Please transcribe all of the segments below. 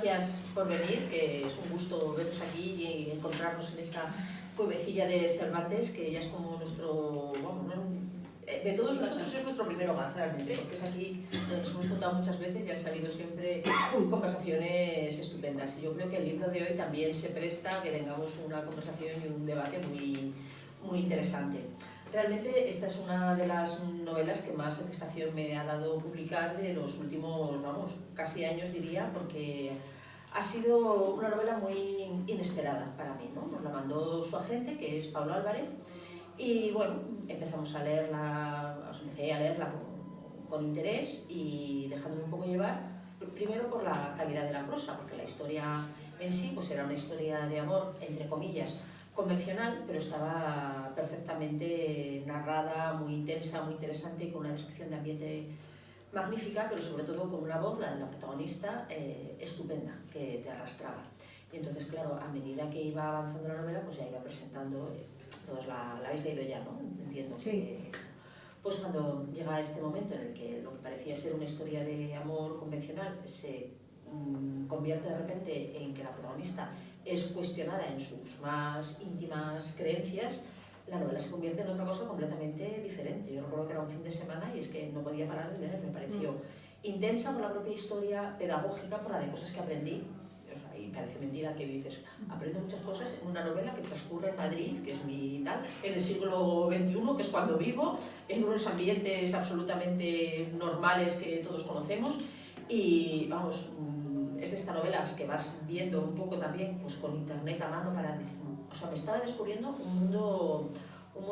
gracias por venir, que es un gusto veros aquí y encontrarnos en esta cuevecilla de Cervantes, que ya es como nuestro, bueno, de todos nosotros es nuestro primer hogar, realmente, porque es aquí donde nos hemos contado muchas veces y han salido siempre conversaciones estupendas. Y yo creo que el libro de hoy también se presta a que tengamos una conversación y un debate muy interesante. Realmente esta es una de las novelas que más satisfacción me ha dado publicar de los últimos, vamos, casi años diría, porque ha sido una novela muy inesperada para mí, ¿no? Nos la mandó su agente, que es Pablo Álvarez, y bueno, empezamos a leerla, empecé a leerla con interés y dejándome un poco llevar, primero por la calidad de la prosa, porque la historia en sí pues era una historia de amor, entre comillas, convencional, pero estaba perfectamente narrada, muy intensa, muy interesante, con una descripción de ambiente magnífica, pero sobre todo con una voz, la de la protagonista, estupenda, que te arrastraba. Y entonces, claro, a medida que iba avanzando la novela, pues ya iba presentando, todos la habéis leído ya, ¿no? Entiendo. Sí. Que, pues cuando llega este momento en el que lo que parecía ser una historia de amor convencional se convierte de repente en que la protagonista es cuestionada en sus más íntimas creencias, la novela se convierte en otra cosa completamente diferente. Yo recuerdo que era un fin de semana y es que no podía parar de leer, me pareció intensa por la propia historia, pedagógica por la de cosas que aprendí. O sea, y parece mentira que dices, aprendo muchas cosas en una novela que transcurre en Madrid, que es mi tal, en el siglo XXI, que es cuando vivo, en unos ambientes absolutamente normales que todos conocemos. Y vamos, es de estas novelas que vas viendo un poco también pues con internet a mano para decir, o sea, me estaba descubriendo un mundo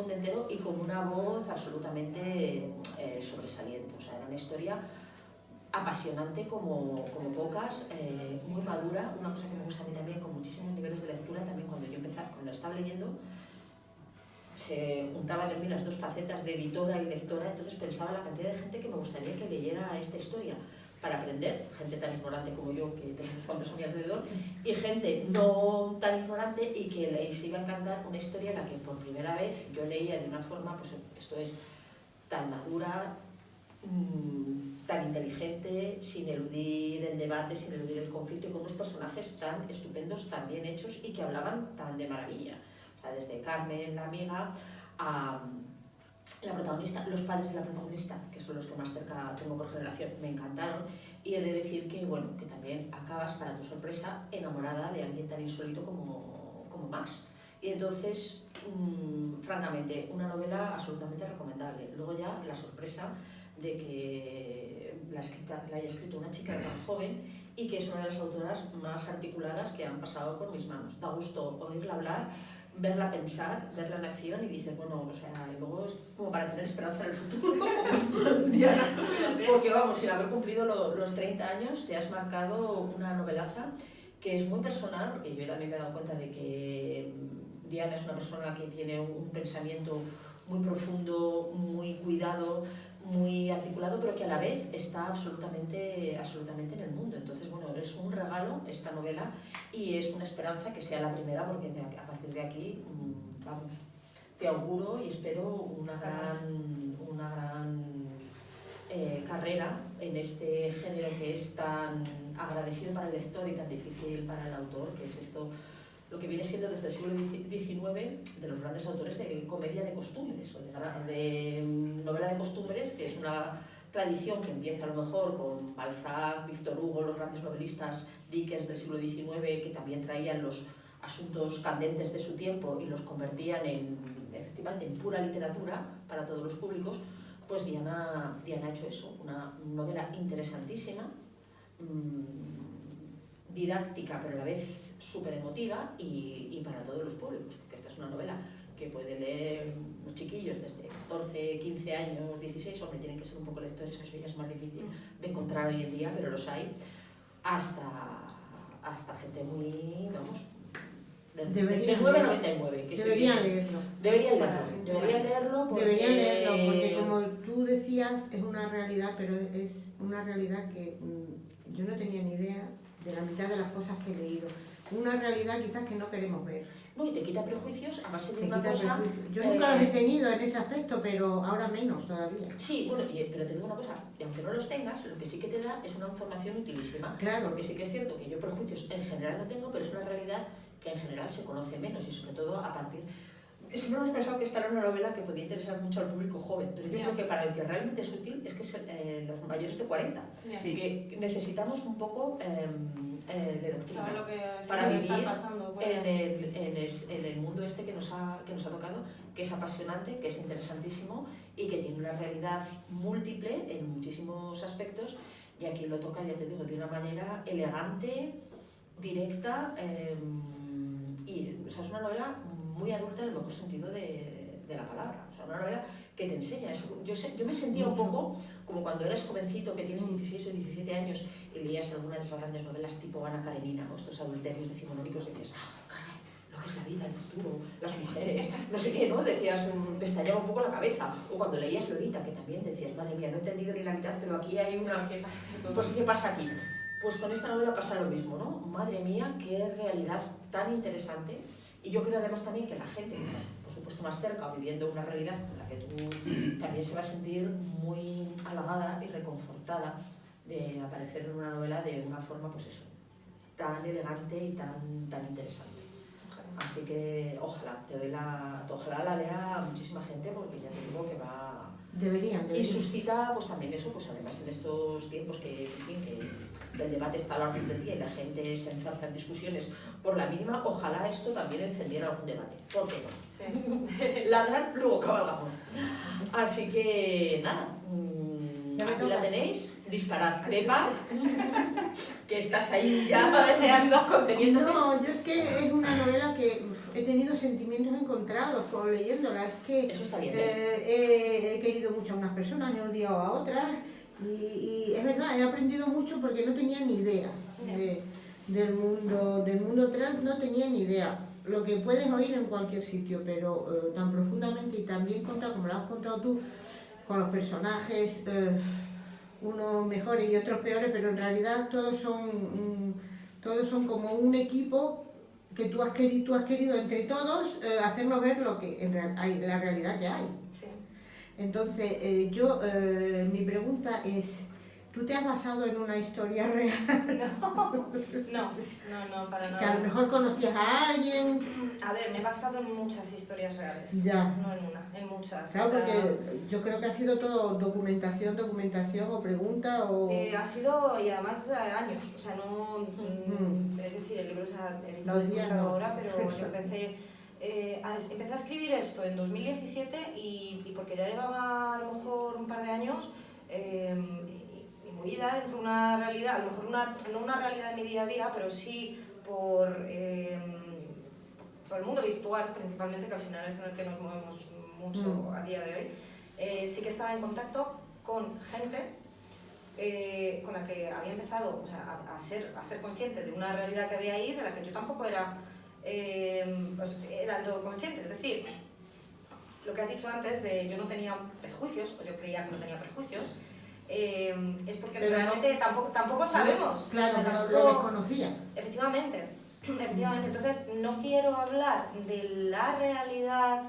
entero y con una voz absolutamente sobresaliente. O sea, era una historia apasionante como pocas, muy madura, una cosa que me gusta a mí también, con muchísimos niveles de lectura. También cuando estaba leyendo, se juntaban en mí las dos facetas de editora y lectora, entonces pensaba la cantidad de gente que me gustaría que leyera esta historia para aprender, gente tan ignorante como yo, que tengo unos cuantos a mi alrededor, y gente no tan ignorante y que les iba a encantar una historia en la que por primera vez yo leía de una forma, pues esto es tan madura, tan inteligente, sin eludir el debate, sin eludir el conflicto, y con unos personajes tan estupendos, tan bien hechos y que hablaban tan de maravilla. O sea, desde Carmen, la amiga, a la protagonista, los padres de la protagonista, que son los que más cerca tengo por generación, me encantaron. Y he de decir que, bueno, que también acabas, para tu sorpresa, enamorada de alguien tan insólito como Max. Y entonces, francamente, una novela absolutamente recomendable. Luego ya la sorpresa de que la haya escrito una chica tan joven y que es una de las autoras más articuladas que han pasado por mis manos. Da gusto oírla hablar, verla pensar, verla en acción y dices, bueno, o sea, y luego es como para tener esperanza en el futuro, Diana, porque vamos, sin haber cumplido los 30 años, te has marcado una novelaza que es muy personal, porque yo también me he dado cuenta de que Diana es una persona que tiene un pensamiento muy profundo, muy cuidado, muy articulado, pero que a la vez está absolutamente en el mundo. Entonces, bueno, es un regalo esta novela y es una esperanza que sea la primera, porque a partir de aquí, vamos, te auguro y espero una gran carrera en este género que es tan agradecido para el lector y tan difícil para el autor, que es esto, lo que viene siendo desde el siglo XIX de los grandes autores de comedia de costumbres, o de novela de costumbres, que es una tradición que empieza a lo mejor con Balzac, Víctor Hugo, los grandes novelistas, Dickens del siglo XIX, que también traían los asuntos candentes de su tiempo y los convertían efectivamente en pura literatura para todos los públicos. Pues Diana ha hecho eso, una novela interesantísima, didáctica pero a la vez súper emotiva y para todos los públicos, porque esta es una novela que puede leer los chiquillos desde 14, 15 años, 16, hombre, tienen que ser un poco lectores, que eso ya es más difícil de encontrar hoy en día, pero los hay, hasta gente muy, vamos, de 9 a 99. Que deberían leerlo. Deberían leerlo porque como tú decías, es una realidad, pero es una realidad que yo no tenía ni idea de la mitad de las cosas que he leído. una realidad quizás que no queremos ver. No, y te quita prejuicios a base de Te una quita cosa... prejuicios. Yo nunca los he tenido en ese aspecto, pero ahora menos todavía. Sí, bueno, pero te digo una cosa, y aunque no los tengas, lo que sí que te da es una información utilísima. Claro. Porque sí que es cierto que yo prejuicios en general no tengo, pero es una realidad que en general se conoce menos y sobre todo a partir... Siempre hemos pensado que esta era una novela que podía interesar mucho al público joven, pero yo creo que para el que realmente es útil es que es los mayores de 40, que necesitamos un poco de doctrina lo que para vivir está pasando, bueno. en el mundo este que nos ha tocado, que es apasionante, que es interesantísimo y que tiene una realidad múltiple en muchísimos aspectos, y aquí lo toca, ya te digo, de una manera elegante, directa, y o sea, es una novela muy adulta en el mejor sentido de la palabra. O sea, una novela que te enseña eso. Yo me sentía un poco como cuando eres jovencito, que tienes 16 o 17 años y leías alguna de esas grandes novelas tipo Ana Karenina, ¿no? Estos adulterios decimonónicos, y decías, caray, lo que es la vida, el futuro, las mujeres, no sé qué, ¿no? Decías, te estallaba un poco la cabeza. O cuando leías Lolita, que también decías, madre mía, no he entendido ni la mitad, pero aquí hay una... Pues, ¿qué pasa aquí? Pues con esta novela pasa lo mismo, ¿no? Madre mía, qué realidad tan interesante. Y yo creo además también que la gente que está, por supuesto, más cerca o viviendo una realidad con la que tú también se va a sentir muy halagada y reconfortada de aparecer en una novela de una forma, pues eso, tan elegante y tan interesante. Así que ojalá la lea muchísima gente, porque ya te digo que va... Deberían. Y suscita pues también eso, pues además en estos tiempos que el debate está a la orden del día y la gente se enzarza en discusiones por la mínima, ojalá esto también encendiera algún debate. ¿Por qué no? Sí. Ladrar, luego cabalgamos. Así que nada, aquí la tenéis, disparad. Pepa, que estás ahí ya deseando, conteniéndote. No, yo es que es una novela que he tenido sentimientos encontrados con leyéndola. Es que eso está bien, he querido mucho a unas personas, he odiado a otras. Y es verdad, he aprendido mucho porque no tenía ni idea del mundo trans, no tenía ni idea. Lo que puedes oír en cualquier sitio, pero tan profundamente y tan bien contado como lo has contado tú, con los personajes, unos mejores y otros peores, pero en realidad todos son como un equipo que tú has querido entre todos hacernos ver lo que la realidad que hay. Sí. Entonces, mi pregunta es, ¿tú te has basado en una historia real? No, para nada. Que a lo mejor conocías a alguien. A ver, me he basado en muchas historias reales. Ya. No en una, en muchas. Claro, porque yo creo que ha sido todo documentación o pregunta o... ha sido, y además años, o sea, no... Es decir, el libro se ha editado y publicado ahora, pero yo empecé a escribir esto en 2017 y porque ya llevaba a lo mejor un par de años imbuida dentro de una realidad, a lo mejor no una realidad de mi día a día, pero sí por el mundo virtual principalmente, que al final es en el que nos movemos mucho a día de hoy. Sí que estaba en contacto con gente con la que había empezado, o sea, a ser consciente de una realidad que había ahí, de la que yo tampoco era todo consciente. Es decir, lo que has dicho antes de yo no tenía prejuicios, o yo creía que no tenía prejuicios, es porque pero realmente tampoco sabemos. Claro, o sea, tampoco, lo desconocía. Efectivamente. Entonces no quiero hablar de la realidad,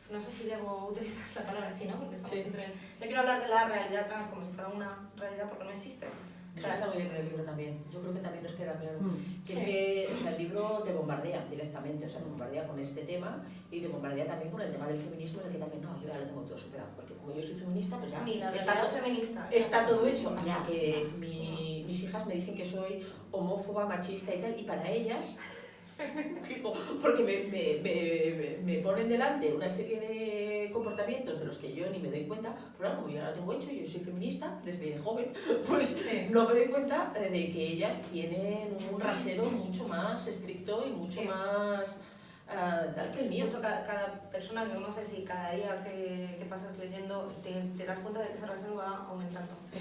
no sé si debo utilizar la palabra así, ¿no? Porque estamos entre... No quiero hablar de la realidad trans como si fuera una realidad, porque no existe. Eso está muy bien en el libro también. Yo creo que también nos queda claro. Que es que o sea, el libro te bombardea directamente, o sea, te bombardea con este tema y te bombardea también con el tema del feminismo, en el que también, no, yo ya lo tengo todo superado, porque como yo soy feminista, pues ya ni la feminista, está todo hecho. O sea, que mis hijas me dicen que soy homófoba, machista y tal, y para ellas... porque me ponen delante una serie de comportamientos de los que yo ni me doy cuenta, pero como yo ya lo tengo hecho, yo soy feminista desde joven, pues no me doy cuenta de que ellas tienen un rasero mucho más estricto y mucho más tal que el mío. Eso, cada persona que conoces y cada día que pasas leyendo te das cuenta de que ese rasero va aumentando. O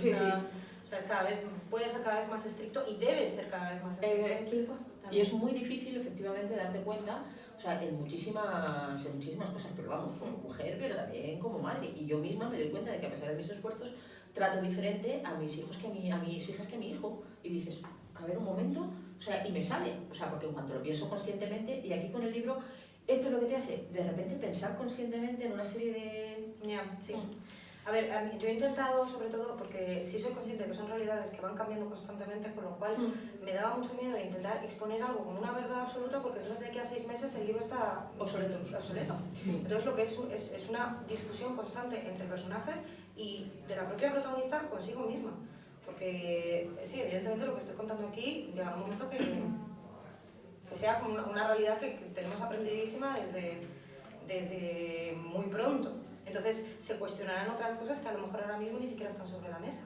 sea, puede ser cada vez más estricto y debe ser cada vez más estricto. Y es muy difícil, efectivamente, darte cuenta, o sea, en muchísimas cosas, pero vamos, como mujer, pero también como madre. Y yo misma me doy cuenta de que a pesar de mis esfuerzos, trato diferente a mis hijos a mis hijas que a mi hijo. Y dices, a ver un momento, O sea, y me sale, o sea, porque en cuanto lo pienso conscientemente, y aquí con el libro, esto es lo que te hace, de repente pensar conscientemente en una serie de... Sí. A ver, yo he intentado, sobre todo, porque sí soy consciente que son realidades que van cambiando constantemente, con lo cual me daba mucho miedo intentar exponer algo como una verdad absoluta, porque entonces de aquí a 6 meses el libro está obsoleto. Entonces lo que es una discusión constante entre personajes y de la propia protagonista consigo misma. Porque sí, evidentemente lo que estoy contando aquí llega un momento que sea como una realidad que tenemos aprendidísima desde muy pronto. Entonces se cuestionarán otras cosas que a lo mejor ahora mismo ni siquiera están sobre la mesa.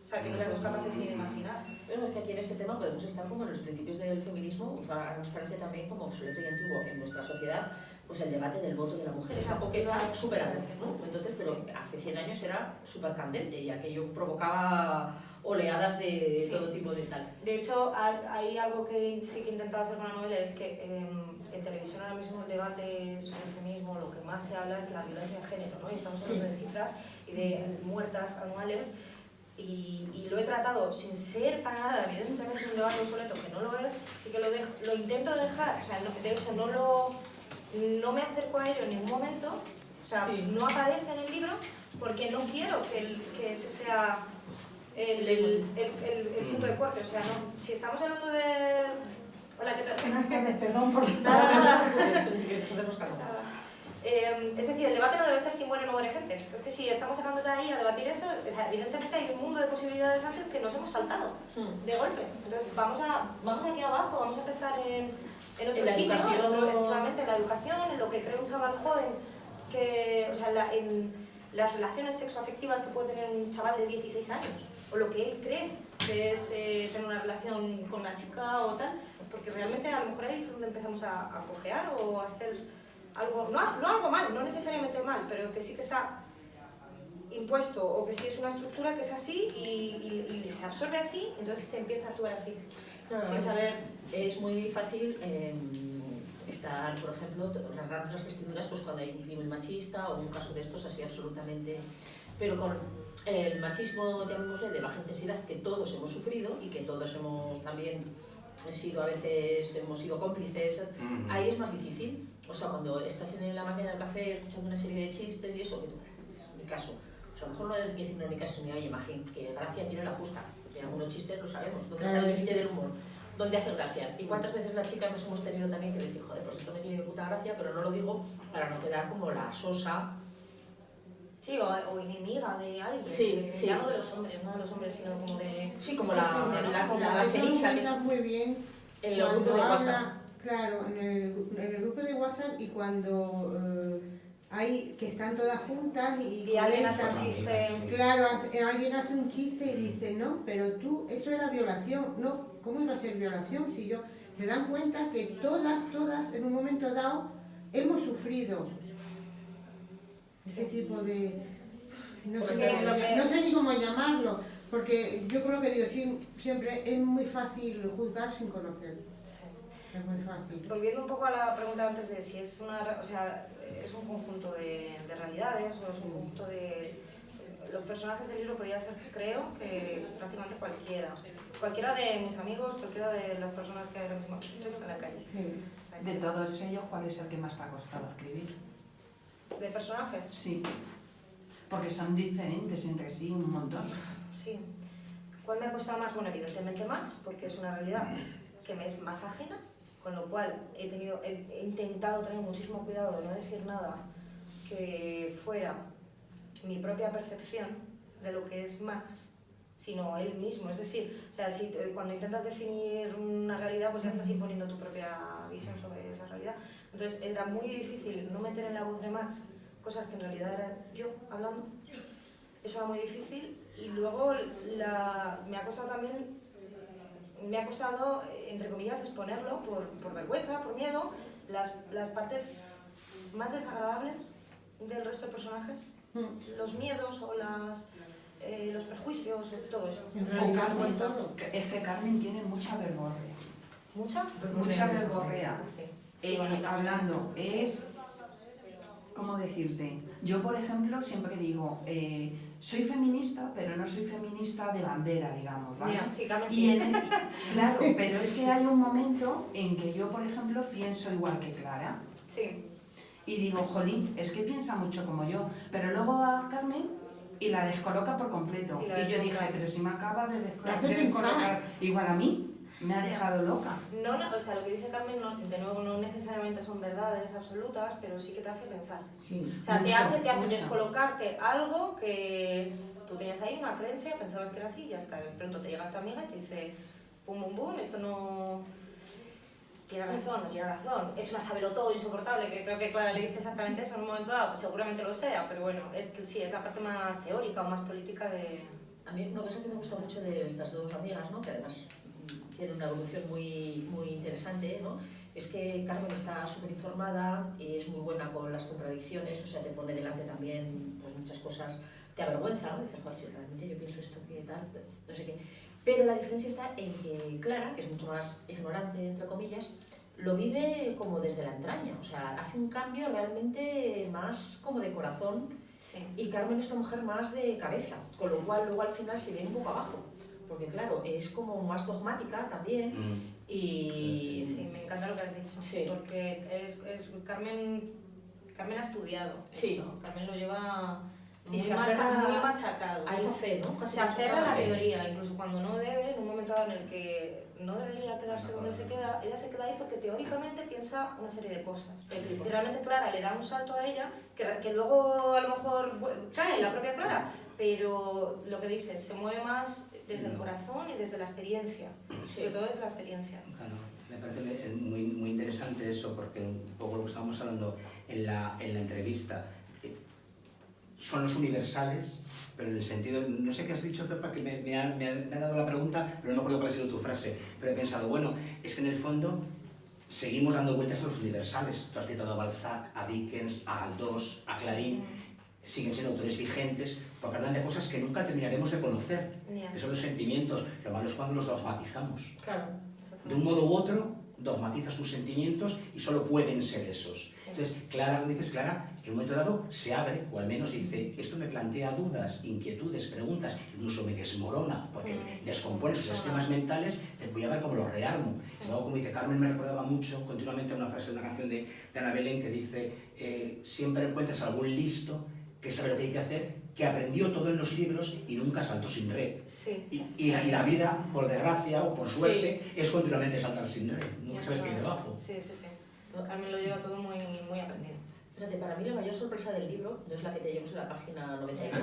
O sea, que no somos capaces ni de imaginar. Bueno, es que aquí en este tema podemos estar como en los principios del feminismo, ahora nos parece también como obsoleto y antiguo en nuestra sociedad, pues el debate del voto de la mujer. Es algo que está súper candente, ¿no? Entonces, pero hace 100 años era súper candente y aquello provocaba oleadas de todo tipo de tal. De hecho, hay algo que sí que he intentado hacer con la novela, es que en televisión ahora mismo el debate sobre el feminismo, lo que más se habla es la violencia de género, ¿no? Y estamos hablando de cifras y de muertas anuales, y lo he tratado sin ser para nada, evidentemente, un debate obsoleto, que no lo es, sí que lo intento dejar, o sea, de hecho no me acerco a ello en ningún momento, o sea, no aparece en el libro porque no quiero que ese sea el punto de corte. O sea, no, si estamos hablando de... Hola, ¿qué tal? Buenas tardes, perdón por... Es decir, el debate no debe ser si muere o no muere gente. Es que si estamos sacando de ahí a debatir eso, o sea, evidentemente hay un mundo de posibilidades antes que nos hemos saltado de golpe. Entonces vamos aquí abajo, vamos a empezar en otro sitio, efectivamente, en la educación, en lo que cree un chaval joven, o sea, en las relaciones sexoafectivas que puede tener un chaval de 16 años, o lo que él cree que es tener una relación con una chica o tal, porque realmente a lo mejor ahí es donde empezamos a cojear o a hacer algo, no algo mal, no necesariamente mal, pero que sí que está impuesto, o que sí es una estructura que es así y se absorbe así, entonces se empieza a actuar así, sin saber. Es muy fácil estar, por ejemplo, rasgarnos las vestiduras pues cuando hay un crimen machista o un caso de estos así absolutamente... Pero con el machismo, llamémosle, de baja intensidad que todos hemos sufrido y que todos hemos también hemos sido cómplices, ahí es más difícil. O sea, cuando estás en la máquina del café escuchando una serie de chistes y eso, que es mi caso. O sea, a lo mejor no hay que decir en mi caso ni oye, imagín, que gracia tiene la justa. Porque algunos chistes lo sabemos, dónde está el límite del humor, dónde hace gracia. Y cuántas veces las chicas nos hemos tenido también que decir, joder, pues esto me tiene de puta gracia, pero no lo digo para no quedar como la sosa. Sí, o enemiga de alguien, sí. Ya no de los hombres, sino como de... Sí, como la ceniza. Está muy bien en los grupos de WhatsApp. Claro, en el grupo de WhatsApp y cuando hay que están todas juntas y alguien hace un chiste. Claro, alguien hace un chiste y dice, no, pero eso era violación. No, ¿cómo iba a ser violación? Si se dan cuenta que todas en un momento dado hemos sufrido ese tipo de... No sé ni cómo llamarlo, porque yo creo que digo, siempre es muy fácil juzgar sin conocer. Sí. Es muy fácil. Volviendo un poco a la pregunta antes de si es es un conjunto de realidades o es un conjunto de... Los personajes del libro podía ser, creo, que prácticamente cualquiera de mis amigos, cualquiera de las personas que ahora mismo estoy en la calle. Sí. De todos ellos, ¿cuál es el que más te ha costado escribir? ¿De personajes? Sí, porque son diferentes entre sí un montón. Sí. ¿Cuál me ha costado más? Bueno, evidentemente más, porque es una realidad que me es más ajena, con lo cual he intentado tener muchísimo cuidado de no decir nada que fuera mi propia percepción de lo que es Max, sino él mismo. Es decir, o sea, cuando intentas definir una realidad, pues ya estás imponiendo tu propia visión sobre esa realidad. Entonces era muy difícil no meter en la voz de Max cosas que en realidad era yo hablando. Eso era muy difícil. Y luego me ha costado, entre comillas, exponerlo por vergüenza, por miedo, las partes más desagradables del resto de personajes, los miedos o los prejuicios, todo eso. Carmen, es que Carmen tiene mucha verborrea. ¿Mucha? Mucha verborrea. Sí. Hablando, es... ¿Cómo decirte? Yo, por ejemplo, siempre digo, soy feminista, pero no soy feminista de bandera, digamos, ¿vale? Sí, Carmen, Y sí. claro, pero es que hay un momento en que yo, por ejemplo, pienso igual que Clara. Sí. Y digo, jolín, es que piensa mucho como yo. Pero luego va Carmen y la descoloca por completo. Sí, y la yo dije, descoloca. pero si me acaba de La hace descolocar igual a mí, me ha dejado loca. No, o sea, lo que dice Carmen, de nuevo, no necesariamente son verdades absolutas, pero sí que te hace pensar. Sí. O sea, te Mucho, hace mucho. descolocarte algo que tú tenías ahí, una creencia, pensabas que era así y ya está. De pronto te llega esta amiga y te dice, pum, bum, bum, esto no... Tiene razón, no tiene razón. Es una sabelotodo insoportable, que creo que Clara le dice exactamente eso en un momento dado, pues seguramente lo sea, pero bueno, es que sí, es la parte más teórica o más política de... A mí una cosa que me gusta mucho de estas dos amigas, ¿no? Que además tienen una evolución muy, muy interesante, ¿no? Es que Carmen está súper informada y es muy buena con las contradicciones, o sea, te pone delante también pues, muchas cosas, te avergüenza, ¿no? Dices, joder, si realmente yo pienso esto, que tal, no sé qué. Pero la diferencia está en que Clara, que es mucho más ignorante, entre comillas, lo vive como desde la entraña, o sea, hace un cambio realmente más como de corazón. Sí. Y Carmen es una mujer más de cabeza, con lo cual luego al final se viene un poco abajo, porque claro, es como más dogmática también y... Sí, me encanta lo que has dicho, Sí. porque Carmen ha estudiado Sí. esto, Carmen lo lleva Y muy, se aferra muy machacado. a esa fe, ¿no? Casi Se aferra a la fe. teoría, incluso cuando no debe, en un momento dado en el que no debería quedarse donde se queda, ella se queda ahí porque teóricamente piensa una serie de cosas. Y realmente Clara le da un salto a ella, que luego a lo mejor cae la propia Clara, pero lo que dices, se mueve más desde el corazón y desde la experiencia, sobre todo desde la experiencia. Claro, me parece muy, muy interesante eso, porque un poco lo que estábamos hablando en la entrevista, son los universales, pero en el sentido, no sé qué has dicho, Pepa, que me ha dado la pregunta, pero no me acuerdo cuál ha sido tu frase, pero he pensado, bueno, es que en el fondo seguimos dando vueltas a los universales. Tú has citado a Balzac, a Dickens, a Galdós, a Clarín, siguen siendo autores vigentes porque hablan de cosas que nunca terminaremos de conocer, que son los sentimientos. Lo malo es cuando los dogmatizamos. Claro. De un modo u otro, dogmatizas tus sentimientos y solo pueden ser esos. Sí. Entonces, Clara, como dices, Clara, en un momento dado se abre, o al menos dice, esto me plantea dudas, inquietudes, preguntas, incluso me desmorona, porque descompone sus esquemas mentales, te voy a ver cómo los rearmo. Y luego, como dice Carmen, me recordaba mucho continuamente una frase de una canción de Ana Belén que dice, siempre encuentras algún listo que sabe lo que hay que hacer, que aprendió todo en los libros y nunca saltó sin red. Sí. Y la vida, por desgracia o por suerte, es continuamente saltar sin red. Nunca sabes qué hay debajo. Sí, sí, sí. Carmen lo lleva todo muy, muy aprendido. Fíjate, para mí la mayor sorpresa del libro no es la que te llevas en la página 91.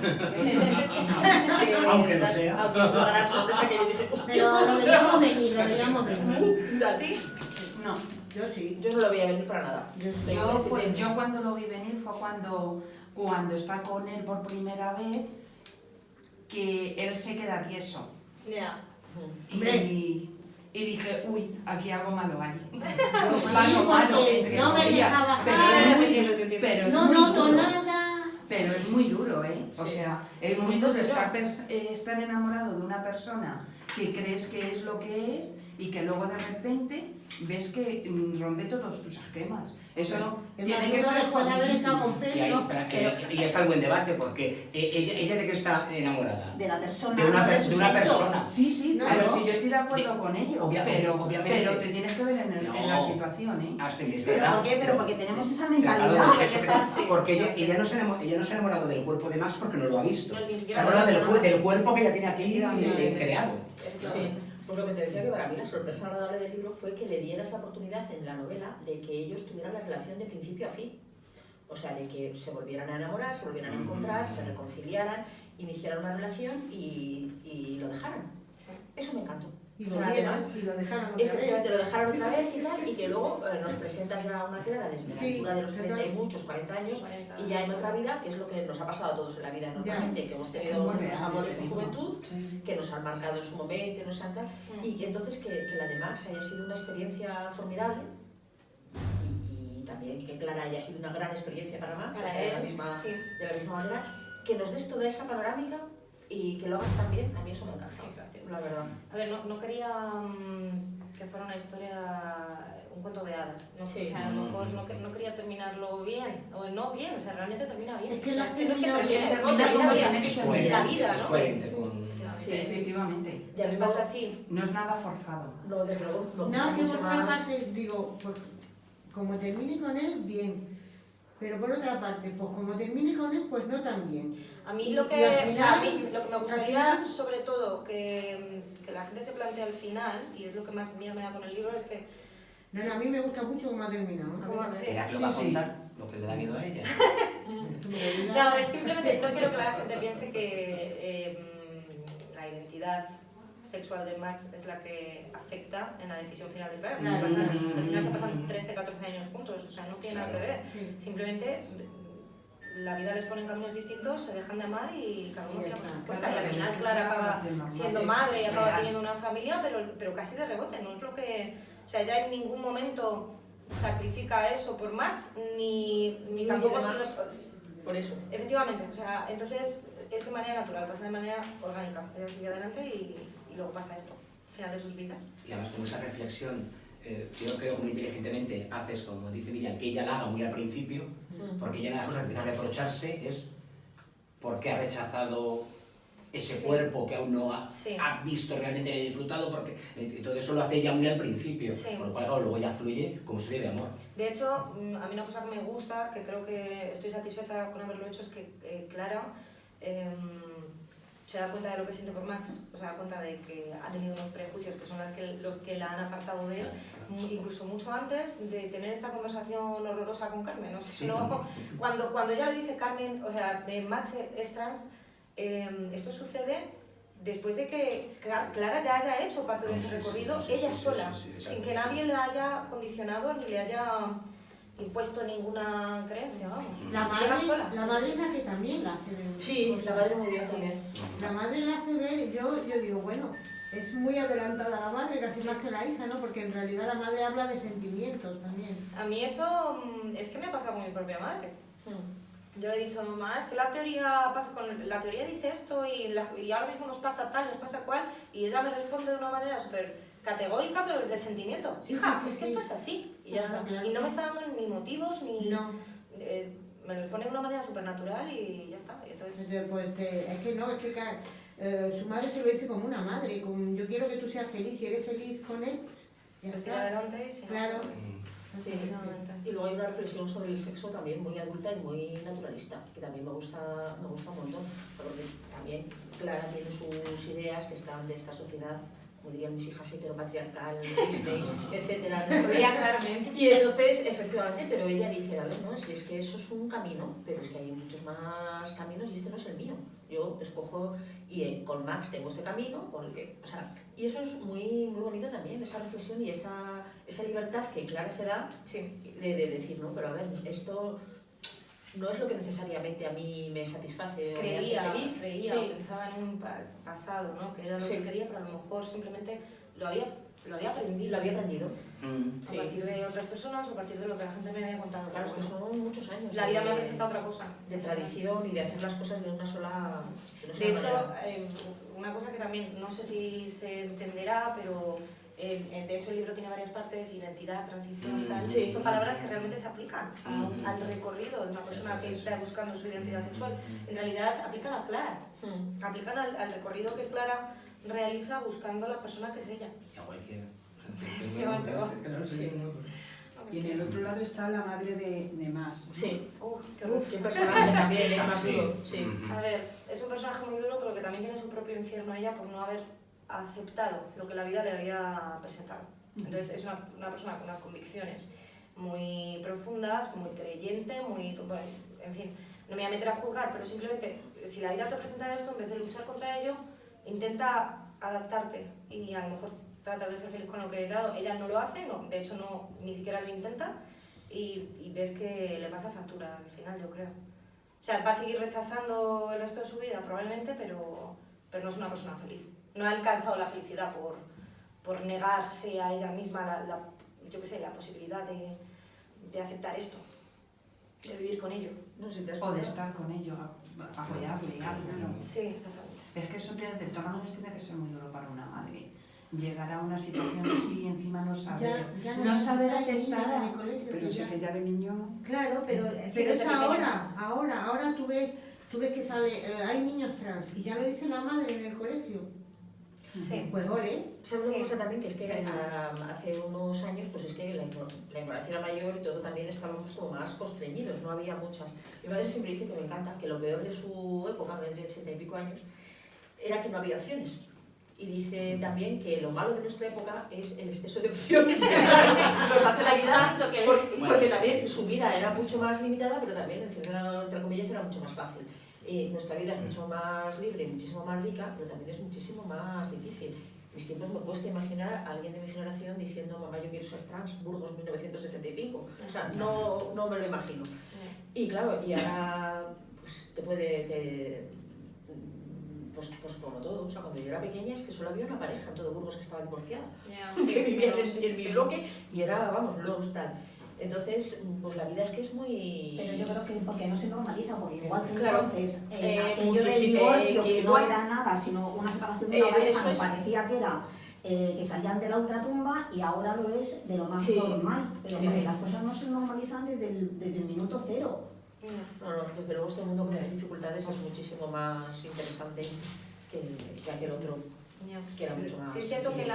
Aunque no sea. Aunque es una gran sorpresa que yo dije, Pero lo veíamos venir, lo veíamos venir. ¿Sí? No, Yo sí. Yo no lo veía venir para nada. yo cuando lo vi venir fue cuando está con él por primera vez, que él se queda tieso. Ya. Y dije, uy, aquí algo malo hay. Sí, porque no me deja bajar, no noto nada. Pero es muy duro, ¿eh? O Sí. sea, hay momentos de estar enamorado de una persona que crees que es lo que es y que luego de repente ves que rompe todos tus esquemas. Eso Es tiene más que duro ser después de haber estado con Y ahí, Pedro. y está el buen debate, porque ella de qué está enamorada. De la persona, De una, no de su de una sexo. persona. Sí, No, pero no. si yo estoy de acuerdo con ello, Obviamente. pero te tienes que ver en la situación, ¿eh? Hasta que es ¿Pero verdad. por qué? Pero porque tenemos esa Pero claro, mentalidad. del sexo, porque ella no se ha enamorado del cuerpo de Max porque no lo ha visto. No, ni Se siquiera ha enamorado lo ha visto, del cuerpo que ella tiene aquí creado. Sí, pues lo que te decía que para mí la sorpresa agradable del libro fue que le dieras la oportunidad en la novela de que ellos tuvieran la relación de principio a fin. O sea, de que se volvieran a enamorar, se volvieran a encontrar, se reconciliaran, iniciaran una relación y lo dejaran. Sí. Eso me encantó. Y O lo sea, vieron, además, y lo dejaron otra efectivamente vez. lo dejaron otra vez y tal, y que luego nos presentas ya a una Clara desde la Sí, altura de los 30 y total. muchos, 40 años, 40. y ya en otra vida, que es lo que nos ha pasado a todos en la vida normalmente, que hemos tenido Muy nuestros real, amores sí, de juventud, sí. que nos han marcado en su momento, nos han tal, y que entonces que la de Max haya sido una experiencia formidable, y también que Clara haya sido una gran experiencia para Max, Para o sea, de la él, misma sí. manera, que nos des toda esa panorámica y que lo hagas tan bien, a mí eso me encanta, Sí, gracias. la verdad. A ver, no quería que fuera una historia un cuento de hadas, ¿no? Sí. O sea, a lo mejor no quería terminarlo bien, o no bien, o sea, realmente termina bien. Es que O sea, la no es que termina termine, bien, es termina como bien, tiene que es ser. la vida, Es ¿no? coherente con... Sí. Efectivamente. Ya Nos luego- pasa así. No es nada forzado. No, desde luego, No, está que mucho por una más... parte digo, pues como termine con él, bien. Pero por otra parte, pues como termine con él, pues no tan bien. A mí Y lo que, al o sea, a final- mí lo que me al gustaría, final- sobre todo, que la gente se plantee al final, y es lo que más miedo me da con el libro, es que No, a mí me gusta mucho cómo ha terminado. ¿eh? como, sí. Era que lo va a Sí, sí. contar, lo que le da miedo a ella. Que me lo diga. No, es simplemente no quiero que la gente piense que la identidad sexual de Max es la que afecta en la decisión final del verano. Claro. Al final se pasan 13, 14 años juntos, o sea, no tiene nada que ver. Sí. Simplemente la vida les pone en caminos distintos, se dejan de amar y cada uno Y ya tira por está. su cuenta. Y Claro, al final es que Clara es una acaba relación normal. siendo Sí, madre y acaba real. teniendo una familia, pero casi de rebote. No es lo que... O sea, ya en ningún momento sacrifica eso por Max, ni Ni tampoco huye de se Max. lo- Por eso. Efectivamente, o sea, entonces es de manera natural, pasa de manera orgánica. Ella sigue adelante y luego pasa esto, al final de sus vidas. Y además con esa reflexión, yo creo que muy inteligentemente haces, como dice Miriam, que ella la haga muy al principio, porque ella una de las cosas que empieza a reprocharse es por qué ha rechazado ese Sí. cuerpo que aún no Sí. ha visto realmente ni disfrutado, porque todo eso lo hace ella muy al principio, Sí. por lo cual claro, luego ya fluye como historia de amor. De hecho, a mí una cosa que me gusta, que creo que estoy satisfecha con haberlo hecho, es que Clara se da cuenta de lo que siente por Max, o se da cuenta de que ha tenido unos prejuicios que son los que la han apartado de él, incluso mucho antes de tener esta conversación horrorosa con Carmen. O sea, Sí. luego, cuando ella le dice Carmen, o sea, Max es trans, esto sucede después de que Clara ya haya hecho parte de Sí, ese sí, recorrido sí, sí, ella sí, sola, sí, sí, sin exacto, que sí. nadie la haya condicionado ni le haya impuesto ninguna creencia, vamos. Llega sola. La madre es la que también la hace ver. Sí, la madre muy bien también. La madre la hace ver, yo digo, bueno, es muy adelantada la madre, casi más que la hija, ¿no? Porque en realidad la madre habla de sentimientos también. A mí eso es que me ha pasado con mi propia madre. Yo le he dicho a mamá, es que la teoría dice esto y ahora mismo nos pasa tal, nos pasa cual, y ella me responde de una manera súper categórica, pero desde el sentimiento. Sí, Hija, sí, sí, es que sí. esto es así, y ya Claro, está. claro. Y no me está dando ni motivos, ni... No, me los pone de una manera súper natural y ya está. Y entonces, es que no, es que claro, su madre se lo dice como una madre, como yo quiero que tú seas feliz, si eres feliz con él, ya pues tira está. adelante y si no, Claro. pues, Sí, efectivamente. y luego hay una reflexión sobre el sexo también muy adulta y muy naturalista, que también me gusta un montón, porque también Clara tiene sus ideas que están de esta sociedad, como dirían mis hijas, heteropatriarcal, Disney, etcétera, nos podría Carmen. Y entonces, efectivamente, pero ella dice, a ver, no, si es que eso es un camino, pero es que hay muchos más caminos y este no es el mío. Yo escojo, y con Max tengo este camino, con el que, o sea, y eso es muy, muy bonito también, esa reflexión y esa libertad que Clara se da Sí. de decir, no, pero a ver, esto no es lo que necesariamente a mí me satisface o me Creía, hace feliz. creía Sí. o pensaba en un pasado, ¿no? Que era lo Sí. que quería, pero a lo mejor simplemente lo había aprendido. Y lo había aprendido. A partir de otras personas o a partir de lo que la gente me había contado. Claro, es que Pero bueno, son muchos años. la vida me ha presentado otra cosa. De tradición y de hacer las cosas de una sola De hecho, manera. una cosa que también no sé si se entenderá, pero de hecho el libro tiene varias partes, identidad, transición, tal. Sí. Son palabras que realmente se aplican al recorrido de una persona que está buscando su identidad sexual. En realidad se aplican a Clara, aplican al recorrido que Clara realiza buscando a la persona que es ella. Y a cualquiera. Sí. Y en el otro lado está la madre de Max. ¿no? Sí. Qué horror. Qué personaje también, es más Sí. duro. Sí. A ver, es un personaje muy duro, pero que también tiene su propio infierno ella por no haber aceptado lo que la vida le había presentado. Entonces es una persona con unas convicciones muy profundas, muy creyente, muy... Bueno, en fin, no me voy a meter a juzgar, pero simplemente si la vida te presenta esto, en vez de luchar contra ello, intenta adaptarte y a lo mejor tratar de ser feliz con lo que te he dado. Ella no lo hace, no, de hecho no, ni siquiera lo intenta y ves que le pasa factura al final, yo creo. O sea, va a seguir rechazando el resto de su vida probablemente, pero no es una persona feliz. No ha alcanzado la felicidad por negarse a ella misma yo qué sé, la posibilidad de aceptar esto, de vivir con ello. No sé si te has O de fijado. estar con ello, apoyarle algo. Sí, exactamente. Es que eso de todas maneras tiene que ser muy duro para una madre. llegar a una situación así y encima no saber, Ya no saber hay niños en el aceptar. colegio Pero que sé que ya de niño... Claro, pero Sí, es desde ahora tú ves que sale, hay niños trans y ya lo dice la madre en el colegio. Sí. Pues ole. ¿Sabes una Sí. cosa también? Que es que hace unos años, pues es que la ignorancia era mayor y todo también estábamos como más constreñidos, no había muchas. Mi madre siempre dice que me encanta, que lo peor de su época, de 80 y pico años, era que no había opciones. Y dice también que lo malo de nuestra época es el exceso de opciones que claro, nos hace la vida, Tanto que porque también su vida era mucho más limitada, pero también, entre comillas, era mucho más fácil. Nuestra vida es mucho más libre, muchísimo más rica, pero también es muchísimo más difícil. Mis tiempos me cuesta imaginar a alguien de mi generación diciendo mamá yo quiero ser trans, Burgos 1975. O sea, no me lo imagino. Y claro, y ahora pues te puede... Pues como todo, o sea, cuando yo era pequeña es que solo había una pareja en todo Burgos que estaba divorciada, que vivía en mi bloque y era, vamos, los tal. Entonces, pues la vida es que es muy... Pero yo creo que porque no se normaliza, porque igual que Claro, entonces aquello del muchísimo, divorcio, que no igual- era nada, sino una separación de una pareja, eso nos es. parecía que era que salían de la ultratumba y ahora lo es de lo más Sí, normal. Pero sí. porque las cosas no se normalizan desde el minuto cero. No, desde luego este mundo con sus dificultades es muchísimo más interesante que aquel otro, que era mucho más... Sí, es cierto que sí.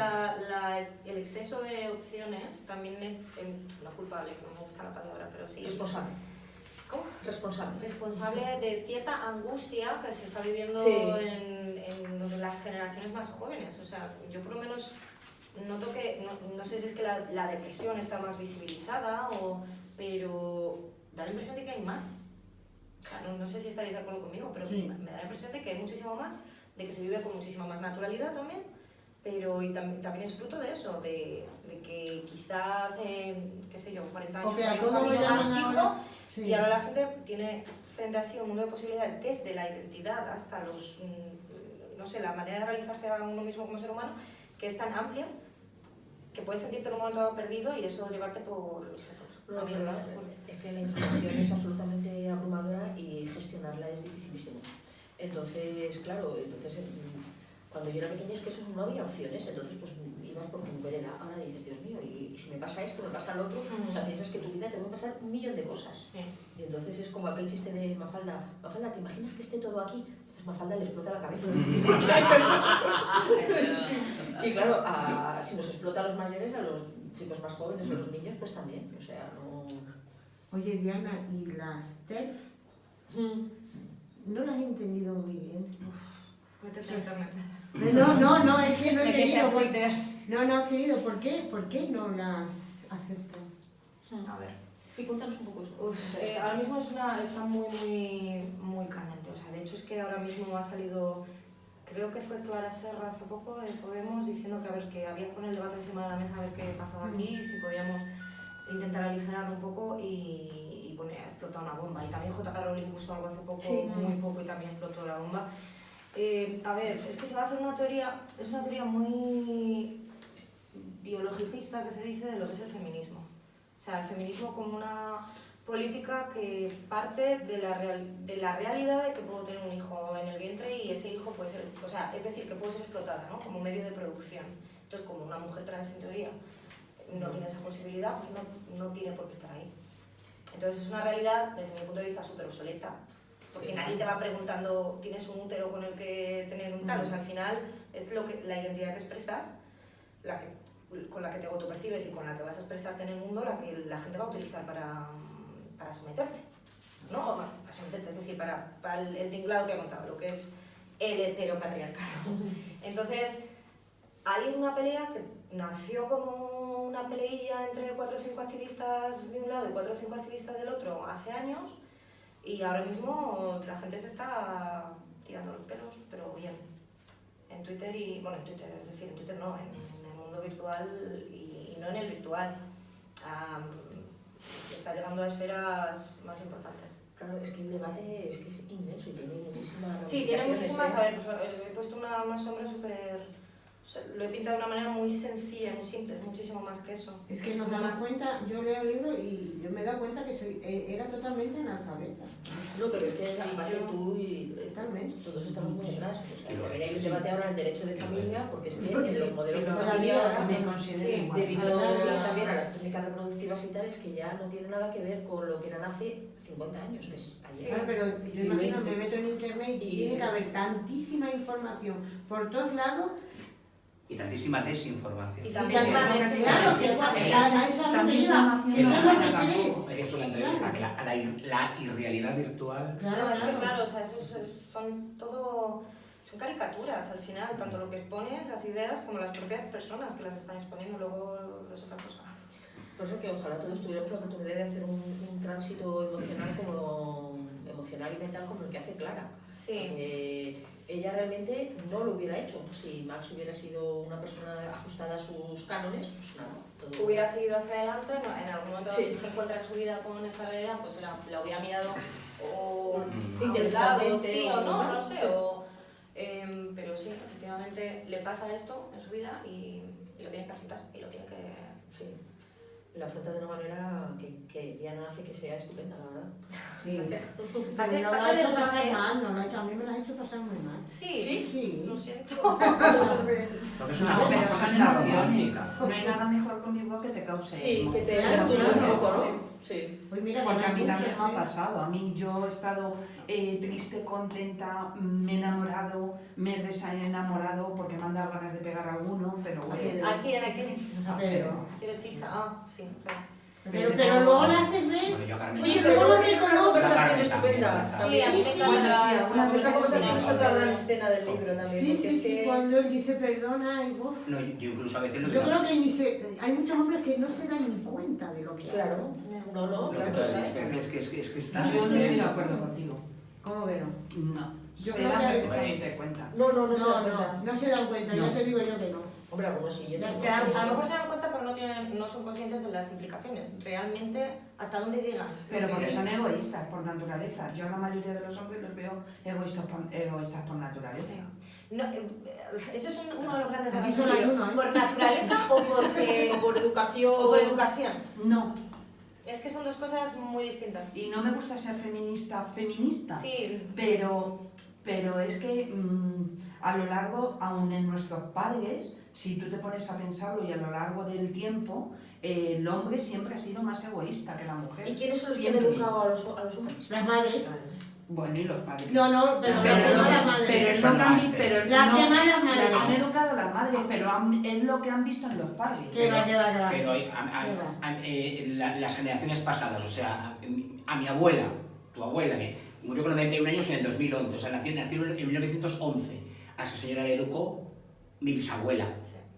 el exceso de opciones también es no culpable, no me gusta la palabra, pero sí. Responsable. ¿Cómo? Responsable. Responsable de cierta angustia que se está viviendo Sí. en las generaciones más jóvenes. O sea, yo por lo menos noto que, no sé si es que la depresión está más visibilizada, pero da la impresión de que hay más. O sea, no sé si estaréis de acuerdo conmigo, pero Sí. me da la impresión de que hay muchísimo más, de que se vive con muchísima más naturalidad también, pero y también es fruto de eso, de que quizá hace, qué sé yo, 40 años O que a había un todo lo camino más llaman fijo, ahora. Sí. y ahora la gente tiene frente a sí un mundo de posibilidades desde la identidad hasta no sé, la manera de realizarse a uno mismo como ser humano, que es tan amplia que puedes sentirte en un momento dado perdido y eso llevarte por los No, es verdad, es que la información es absolutamente abrumadora y gestionarla es dificilísimo. Entonces, claro, cuando yo era pequeña es que eso no había opciones, entonces pues ibas por tu vereda, ahora dices, Dios mío, y si me pasa esto, me pasa lo otro, o sea, piensas que tu vida te va a pasar un millón de cosas. Y entonces es como aquel chiste de Mafalda, ¿te imaginas que esté todo aquí? Entonces Mafalda le explota la cabeza. Y claro, si nos explota a los mayores, a los chicos más jóvenes o a los niños, pues también, o sea, no... Oye, Diana, ¿y las TERF? No las he entendido muy bien. Métete en internet. No, es que no he Métete querido. a Twitter. No, querido, ¿por qué no las acepto? A ver. Sí, cuéntanos un poco eso. Ahora mismo está muy candente. O sea, de hecho es que ahora mismo ha salido, creo que fue Clara Serra hace poco de Podemos diciendo que había que poner el debate encima de la mesa a ver qué pasaba aquí, si podíamos intentar aligerarlo un poco y explotar una bomba. Y también J.K. Rowling puso algo hace poco, Sí. muy poco, y también explotó la bomba. A ver, es que se basa en una teoría, es una teoría muy biologicista que se dice de lo que es el feminismo. O sea, el feminismo como una política que parte de la realidad de que puedo tener un hijo en el vientre y ese hijo puede ser, o sea, es decir, que puede ser explotada, ¿no? Como medio de producción. Entonces, como una mujer trans en teoría no tiene esa posibilidad, pues no tiene por qué estar ahí. Entonces es una realidad, desde mi punto de vista, súper obsoleta, porque nadie te va preguntando, ¿tienes un útero con el que tener un tal? O sea, al final es la identidad que expresas, con la que te autopercibes y con la que vas a expresarte en el mundo, la que la gente va a utilizar para someterte. ¿No? Bueno, para someterte, es decir, para el tinglado que he contado, lo que es el heteropatriarcado. Entonces, hay una pelea que nació como una peleilla entre 4 o 5 activistas de un lado y 4 o 5 activistas del otro hace años, y ahora mismo la gente se está tirando los pelos, pero bien. En Twitter en Twitter no, en el mundo virtual y no en el virtual. Está llegando a esferas más importantes. Claro, es que el debate es inmenso y tiene muchísimas... Sí, tiene muchísimas. A ver, pues, he puesto una sombra lo he pintado de una manera muy sencilla, muy simple, muchísimo más que eso. Es que nos Muchísimo damos más. cuenta, yo leo el libro y yo me he dado cuenta que era totalmente analfabeta. No, pero es que aparte yo- tú y Totalmente. todos estamos muy atrás. O sea, Y lo- también hay un debate ahora en el derecho de familia, porque es que en los modelos de Todavía familia ahora, Me considero Sí, igual. debido Ahora- también a las técnicas reproductivas y tal, es que ya no tiene nada que ver con lo que eran hace 50 años, que es ayer. Claro, pero yo Y imagino, 20. me meto en internet y Y- tiene que haber tantísima información por todos lados. Y tantísima desinformación. Y Y también también, es una claro, que desinformación. a eso es lo que iba, que no es lo que crees. Ahí estuvo la entrevista, que la irrealidad virtual. No, es que claro, o sea, son todo... Son caricaturas al final, tanto lo que expones, las ideas, como las propias personas que las están exponiendo, luego es otra cosa. Por eso que ojalá todos tuviéramos la oportunidad de hacer un tránsito emocional y mental como el que hace Clara. Sí, Porque ella realmente no lo hubiera hecho. Si Max hubiera sido una persona ajustada a sus cánones, pues nada, todo... hubiera seguido hacia adelante, no, en algún momento Sí. si se encuentra en su vida con esta realidad, pues la hubiera mirado o Mm. a un lado, Intelectualmente sí o o no, no. no sé, pero sí, efectivamente le pasa esto en su vida y lo tiene que afrontar y lo tiene que... Sí. La afronta de una manera que Diana hace que sea estupenda, la verdad. Sí. Gracias. Pero Parte- no lo ha parte hecho del pasar bloque- mal, no lo ha hecho, a mí me lo ha hecho pasar muy mal. Sí, Sí. lo siento. Hombre. Porque es No, una, pero porque son es una emociones. romántica. No hay nada mejor que un libro que te cause Sí, que te Claro, perturbe claro. un poco, ¿no? Sí. Pues mira, Porque a mí que también me ha sí. pasado. A mí yo he estado triste, contenta, me he enamorado, me he desenamorado porque me han dado ganas de pegar a alguno, pero bueno. Sí. ¿A quién? ¿A quién? Pero, Quiero chicha. Ah, sí, claro. pero luego la haces ver. Bueno, yo a Carmen- Oye, pero no tiene una reconoce. conversación Carmen estupenda. también, También. Sí, a mí me Sí, encanta. bueno, sí, alguna vez Esa conversación es sí. otra gran escena del libro también. Sí, porque sí, es sí, que- cuando él dice perdona y uf. No, yo incluso a veces lo Yo que creo que hay muchos hombres que no se dan ni cuenta de lo que Claro. hacen. No, no, lo que claro tú que has sabes. dicho, es que está... Yo no estoy es- de acuerdo contigo. ¿Cómo que no? No. Yo Se creo dan que- perfectamente cuenta. No, no se da No, cuenta. no se dan cuenta, No. ya te digo yo que no. Hombre, algunos sí. Yo Ya, también. A lo mejor se dan cuenta, pero no son conscientes de las implicaciones. Realmente, ¿hasta dónde llegan? Pero porque son egoístas por naturaleza. Yo a la mayoría de los hombres los veo egoístas por naturaleza. No, ese es uno de los grandes Aquí debates solo del hay libro. uno, ¿eh? ¿Por naturaleza o porque O por educación. o por educación? No. Es que son dos cosas muy distintas. Y no me gusta ser feminista, Sí, pero es que a lo largo, aun en nuestros padres, si tú te pones a pensarlo y a lo largo del tiempo, el hombre siempre ha sido más egoísta que la mujer. ¿Y quiénes son los que han Siempre. educado a los hombres? Las madres. Bueno, y los padres. No, no, pero Pero, no las madres. pero es Son lo que han más, visto, pero Las no, que más las madres. las han educado las madres, pero es lo que han visto en los padres. Que va, que va, que va. Pero Que va. las generaciones pasadas, o sea, a mi abuela, tu abuela, que murió con 91 años en el 2011, o sea, nació en 1911. A esa señora le educó mi bisabuela.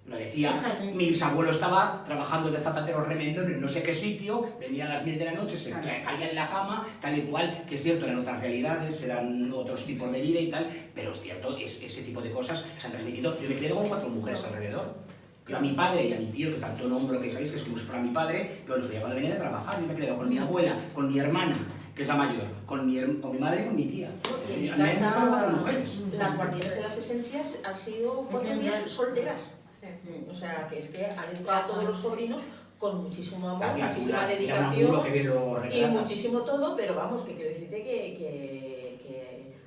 Lo decía, Fíjate. mi bisabuelo estaba trabajando de zapatero remendón en no sé qué sitio, venía a las 10 de la noche, se caía en la cama, tal y cual, que es cierto, eran otras realidades, eran otros tipos de vida y tal, pero es cierto, ese tipo de cosas se han transmitido. Yo me quedo con 4 mujeres alrededor. Yo a mi padre y a mi tío, que es tanto hombro que sabéis que es como si fuera mi padre, yo los veía cuando venía de trabajar, yo me he quedado con mi abuela, con mi hermana, que es la mayor, con mi madre y con mi tía. Y A mí me han educado 4 mujeres. Las guardianas de las esencias han sido 4 días solteras. sí. O sea, que es que han educado a todos los sobrinos con muchísimo amor, La tía muchísima Cula, era un dedicación apuro que bien lo y retrata. muchísimo todo, pero vamos, que quiero decirte que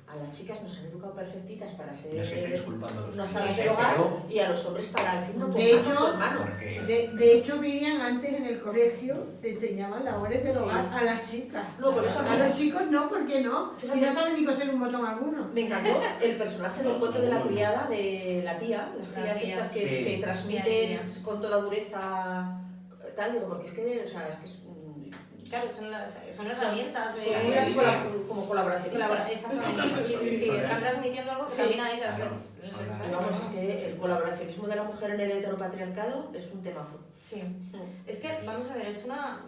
a las chicas nos han educado perfectitas para ser No es que esté disculpando. unas salas del hogar y a los hombres para encima tu De hermano, hecho, tu hermano. Porque De hecho, Miriam, antes en el colegio te enseñaban labores del Sí. hogar a las chicas. No, por eso A los chicos no, ¿por qué no? Si Fíjate. no saben ni coser un botón alguno. Me encantó el personaje del cuento de la criada, de la tía, las La tías tía. estas que, Sí. que transmiten Tías. con toda dureza tal, digo, porque es que, o sea, es que es, Claro, son herramientas de... son unas como colaboracionistas. Exactamente, No, sí, están transmitiendo algo que Sí. también a ellas Claro, les son les las- Y vamos, es que el colaboracionismo de la mujer en el heteropatriarcado es un temazo. Sí, es que, vamos a ver, es una...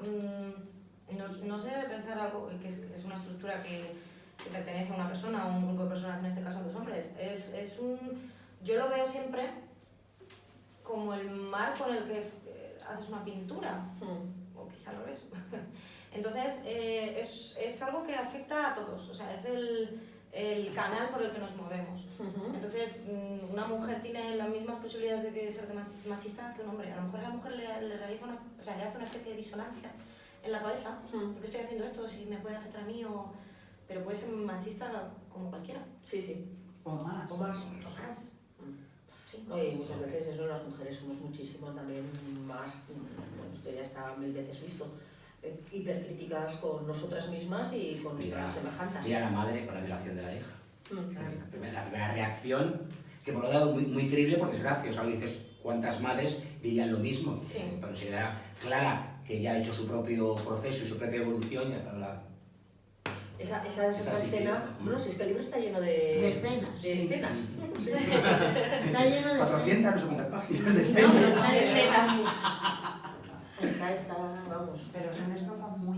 no se debe pensar algo que es una estructura que pertenece a una persona, a un grupo de personas, en este caso a los hombres. Yo lo veo siempre como el marco en el que haces una pintura, o quizá lo ves. Entonces, es algo que afecta a todos, o sea, es el canal por el que nos movemos. Entonces, una mujer tiene las mismas posibilidades de ser machista que un hombre. A lo mejor a la mujer le realiza o sea, le hace una especie de disonancia en la cabeza. ¿Por qué estoy haciendo esto? Si me puede afectar a mí pero puede ser machista como cualquiera. Sí, sí. O más. O más. O más. Sí, No, y muchas veces eso, las mujeres somos muchísimo también más, bueno, esto ya está 1000 veces visto, hipercríticas con nosotras mismas y con nuestras semejantes. Mira a la madre con la violación de la hija. La primera reacción, que por lo lado muy, muy creíble porque es gracioso. Ahora dices, ¿cuántas madres dirían lo mismo? Sí. Pero si era Clara, que ya ha hecho su propio proceso y su propia evolución, ya habla. Esa escena, bueno, si es que el libro está lleno De escenas. De escenas. Está lleno de 400, no sé cuántas páginas de No, escenas. pero está lleno de Está, vamos. Pero son estrofas muy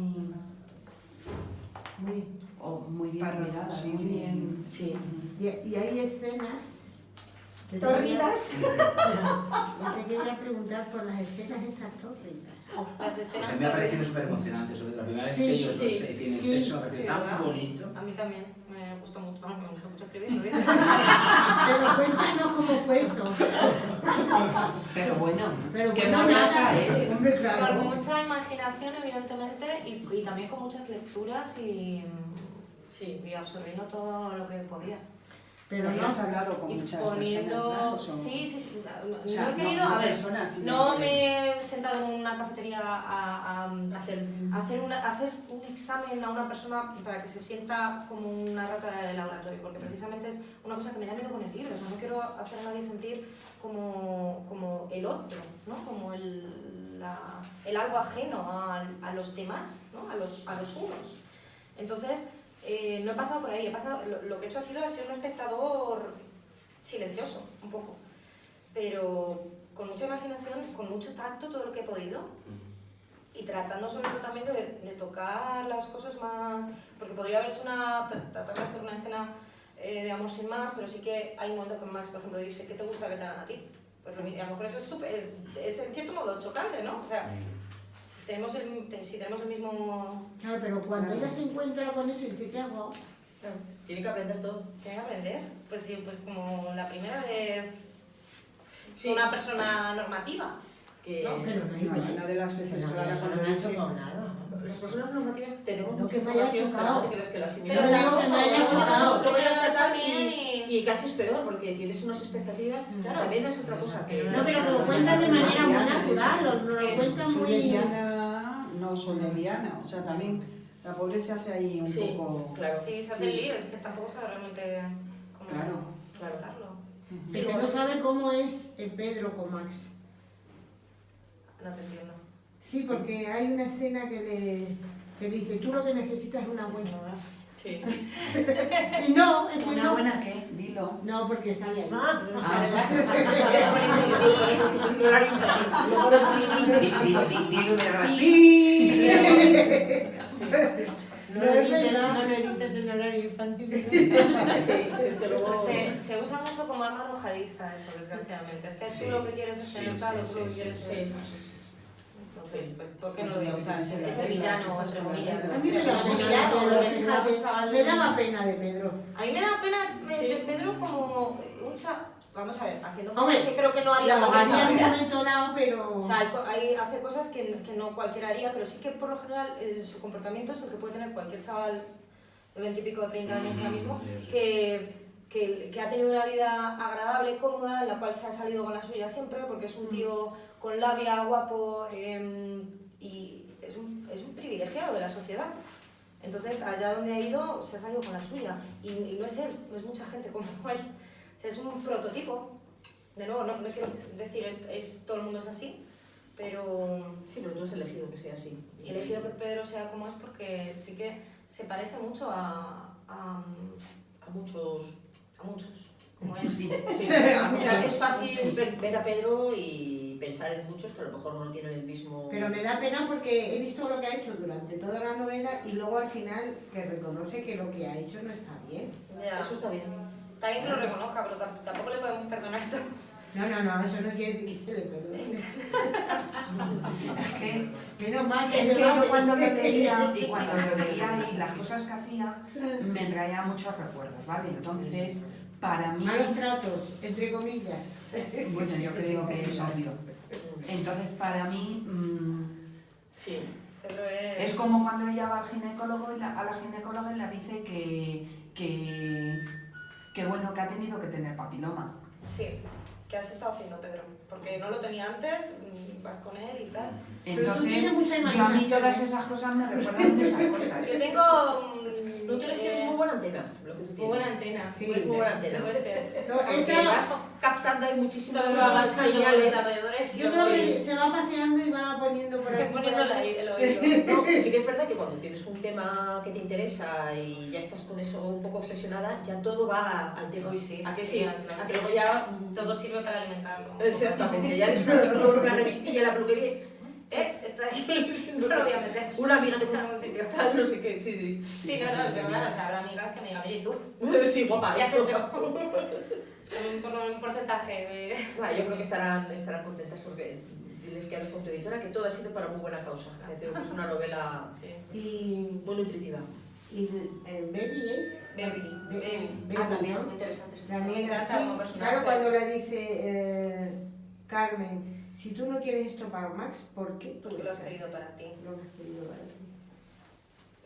bien Párrafos, miradas, sí, muy sí. bien. Sí. Y hay escenas... Torridas. Yo te quería preguntar por las escenas esas tórridas. Las O escenas sea, me ha parecido súper emocionante. La primera vez Sí, que ellos dos sí, tienen sí, sexo, me ha parecido ¿verdad? tan bonito. A mí también me gustó mucho. Vamos, me gustó mucho escribirlo. Pero cuéntanos cómo fue eso. Pero bueno, Pero qué bueno, bonasa nada, eres. hombre, claro. Con mucha imaginación, evidentemente, y también con muchas lecturas y absorbiendo todo lo que podía. Pero ¿No no, has hablado con Y muchas poniendo... personas? Sí. O sea, No he querido... no a ver, personas, sino no que- me he sentado en una cafetería a Hacer hacer un examen a una persona para que se sienta como una rata de laboratorio, porque precisamente es una cosa que me da miedo con el libro. O sea, no quiero hacer a nadie sentir como el otro, ¿no? Como el algo ajeno a los demás, ¿no? A los unos. Entonces, no he pasado por ahí. Lo que he hecho ha sido un espectador silencioso, un poco. Pero con mucha imaginación, con mucho tacto, todo lo que he podido. Y tratando sobre todo también de tocar las cosas más... Porque podría haber hecho tratar de hacer una escena de amor sin más, pero sí que hay un momento que Max, por ejemplo, dice, ¿qué te gusta que te hagan a ti? Pues a lo mejor eso es en cierto modo chocante, ¿no? O sea, si tenemos el mismo... claro, pero cuando ella se encuentra con eso y dice, ¿qué hago? Claro, tiene que aprender todo. Tiene que aprender. Pues sí, pues como la primera vez Sí. una persona normativa. Que No, Pero no No, igual. una de las veces Pero Clara eso cuando no me ha dice... chocado nada. las personas normativas tenemos No, mucha que me haya información, pero chocado. no te creas que la Yo asimilamos. digo que me haya chocado. Luego ya está tal También y casi es peor porque tienes unas expectativas. Claro. También es otra cosa que... No, pero que lo cuenta de manera muy natural, lo cuenta Soy muy... lesbiana, no soy lesbiana. O sea, también la pobre se hace ahí un Sí, poco... claro. Sí, se hace lío, es que tampoco sabe realmente cómo Claro. tratarlo. El que no sabe cómo es Pedro con Max. No te entiendo. Sí, porque hay una escena que le dice, tú lo que necesitas es una buena... Sí. Y no, es que ¿Una no. buena qué? Dilo. No, porque sale ahí. Dilo de verdad. No es verdad. No lo edites en horario infantil. Sí, es que luego... Se usa mucho como arma arrojadiza eso, desgraciadamente. Es que Sí, tú lo que quieres es tener tal, tú lo que quieres es... Entonces, pues, ¿por qué no lo voy a usar? Es el villano, entre comillas. A mí me No daba es un pena de villano, Pedro, es un fíjate. chaval- Me daba pena de Pedro. A mí me da pena de Sí. Pedro como un chaval... Vamos a ver, haciendo Hombre, cosas que creo que no haría La cualquier haría en un chaval. momento dado, pero... O sea, hace cosas que no cualquiera haría, pero sí que por lo general su comportamiento es el que puede tener cualquier chaval de 20 y pico o 30 años ahora mismo, que ha tenido una vida agradable, cómoda, en la cual se ha salido con la suya siempre, porque es un tío con labia, guapo, y es un privilegiado de la sociedad. Entonces, allá donde ha ido, se ha salido con la suya. Y no es él, no es mucha gente como él. O sea, es un prototipo. De nuevo, no quiero decir todo el mundo es así, pero Sí, pero tú has elegido que sea así. he elegido que Pedro sea como es porque sí que se parece mucho a muchos... como es. Sí, mira, es fácil ver a Pedro y pensar en muchos que a lo mejor no tienen el mismo... Pero me da pena porque he visto lo que ha hecho durante toda la novela y luego al final que reconoce que lo que ha hecho no está bien. Ya. Eso está bien. Está bien que lo reconozca, pero tampoco le podemos perdonar todo. No, eso no quiere decir que se le perdone. Es que Menos mal que Es que se yo va- cuando lo leía y las cosas que hacía me traía muchos recuerdos, ¿vale? Entonces, para mí, Malos tratos, entre comillas. bueno, yo creo que es obvio. Entonces, para mí, Sí. Pero es como cuando ella va al ginecólogo y a la ginecóloga y le dice que bueno, que ha tenido que tener papiloma. Sí, ¿qué has estado haciendo, Pedro? Porque no lo tenía antes, vas con él y tal. Pero tú tienes mucha Entonces, yo a mí imaginación. todas esas cosas me recuerdan muchas cosas. Yo tengo... No tienes que eres muy buena antena, lo que tú tienes. Muy buena antena. Sí, puede muy ser, buena antena. Puede ser. No, Porque esta- vas captando ahí muchísimas Todas las señales. alrededores. Yo creo que se va paseando y va poniendo por aquí. Poniéndole ahí el oído. No, sí que es verdad que cuando tienes un tema que te interesa y ya estás con eso un poco obsesionada, ya todo va al tema. Uy, sí, ¿A que sí, sí? claro. A que luego ya... Todo sirve para alimentarlo. Exactamente, ya después con una revistilla en la peluquería. Está aquí. No lo voy a meter. Una amiga te En pone algún sitio. tal, no sé qué, sí. Sí, no, es verdad. O sea, habrá amigas que me digan, oye, ¿y tú? Sí, guapa, ¿Qué has esto. hecho? Un porcentaje de... Yo creo que estarán contentas porque diles que hablé con tu editora que todo ha sido para muy buena causa. Que es una novela Sí. Y muy nutritiva. el Baby es... Baby. También, ¿no? muy interesante. También Me encanta así. como personaje. Claro, cuando le dice Carmen, si tú no quieres esto para Max, ¿por qué? Porque lo has querido para ti. Lo has querido para ti.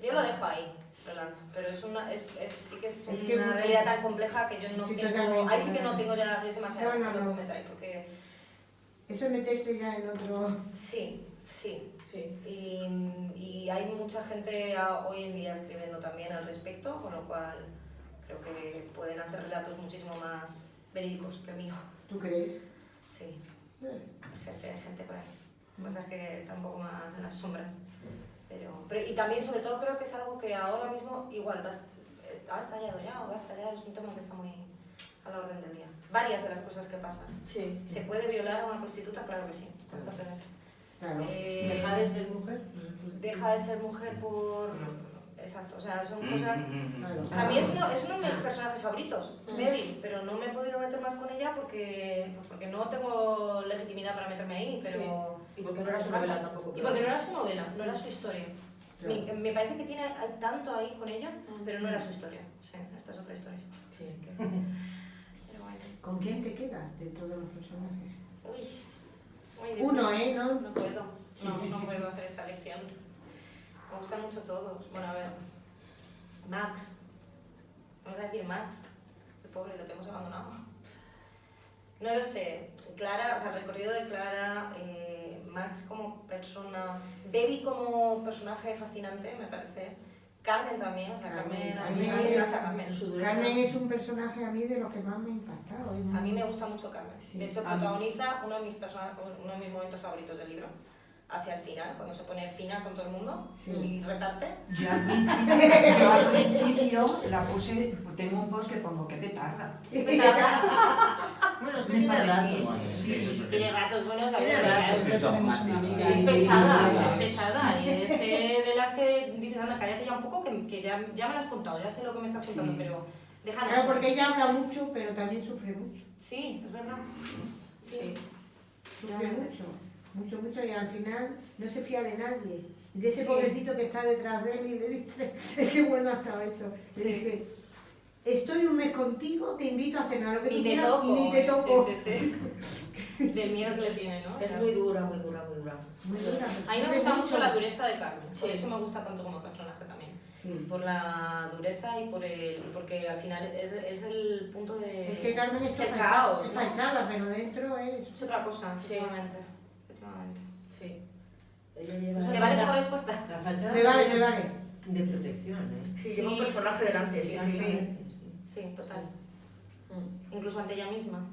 Yo lo dejo ahí, lo lanzo. Pero es una, sí que es Es que una muy- realidad tan compleja que yo no Sí, tengo... totalmente, Ahí sí que no totalmente. tengo ya, es demasiado, No, no no. puedo meter ahí porque... Eso es meterse ya en otro... Sí. Sí. Y hay mucha gente hoy en día escribiendo también al respecto, con lo cual creo que pueden hacer relatos muchísimo más verídicos que el mío. ¿Tú crees? Sí, hay gente por ahí. Lo que pasa es que está un poco más en las sombras. Y también, sobre todo, creo que es algo que ahora mismo igual ha estallado ya o va a estallar, es un tema que está muy a la orden del día. Varias de las cosas que pasan. Sí. ¿Se puede violar a una prostituta? Claro que sí, constantemente. Claro. ¿Deja de ser mujer? Deja de ser mujer por... Exacto, o sea, son cosas... Claro. A mí es uno de mis personajes favoritos, Baby, pero no me he podido meter más con ella porque no tengo legitimidad para meterme ahí, pero... Y porque no era su novela tampoco. Y porque no era su novela, no era su historia. Claro. Me parece que hay tanto ahí con ella, pero no era su historia. Sí, esta es otra historia. Sí. Así que... Pero bueno. ¿Con quién te quedas de todos los personajes? Uy, muy difícil. Uno, ¿eh? ¿No? No puedo, no puedo hacer esta lección. Me gustan mucho todos. Bueno, a ver. Max. Vamos a decir Max. El pobre, lo tenemos abandonado. No lo sé. Clara, o sea, el recorrido de Clara, Max como persona, Baby como personaje fascinante, me parece. Carmen también, o sea, Carmen, a mí me encanta Carmen. Carmen es un personaje a mí de los que más me ha impactado. Es A mí muy- me gusta mucho Carmen. Sí. De hecho, A mí. protagoniza uno de mis momentos favoritos del libro. Hacia el final, cuando se pone fina con todo el mundo Sí. y reparte. Yo al principio la puse, tengo un post que pongo que petarda. Bueno, es que Me tiene parece- ratos. Bueno, es que eso es- Tiene ratos buenos, a Tiene veces. ratos. es que es dogmático. Es pesada, es pesada. Y es de las que dices, anda, cállate ya un poco, que ya me lo has contado, ya sé lo que me estás contando, Sí. pero déjanos. Claro, porque ella habla mucho, pero también sufre mucho. Sí, es verdad. Sí. Sufre mucho, y al final no se fía de nadie. De ese Sí. pobrecito que está detrás de él y le dice, es que bueno hasta eso. Le Sí. dice, estoy un mes contigo, te invito a cenar lo que Ni tú te quieras toco. y ni te toco. Sí. Del miedo que le tiene, ¿no? Es muy dura. Muy dura, A mí me gusta mucho la dureza de Carmen, por Sí. eso me gusta tanto como personaje también. Sí. Por la dureza y porque al final es el punto de... Es que Carmen está el caos, ¿no? fachada, pero dentro es... Es otra cosa, Sí. efectivamente. Sí. Ella lleva... ¿Te vale como respuesta? La fachada Me vale. de protección, ¿eh? Sí, lleva un personaje delante. sí, sí. Sí, total. Mm. Incluso ante ella misma.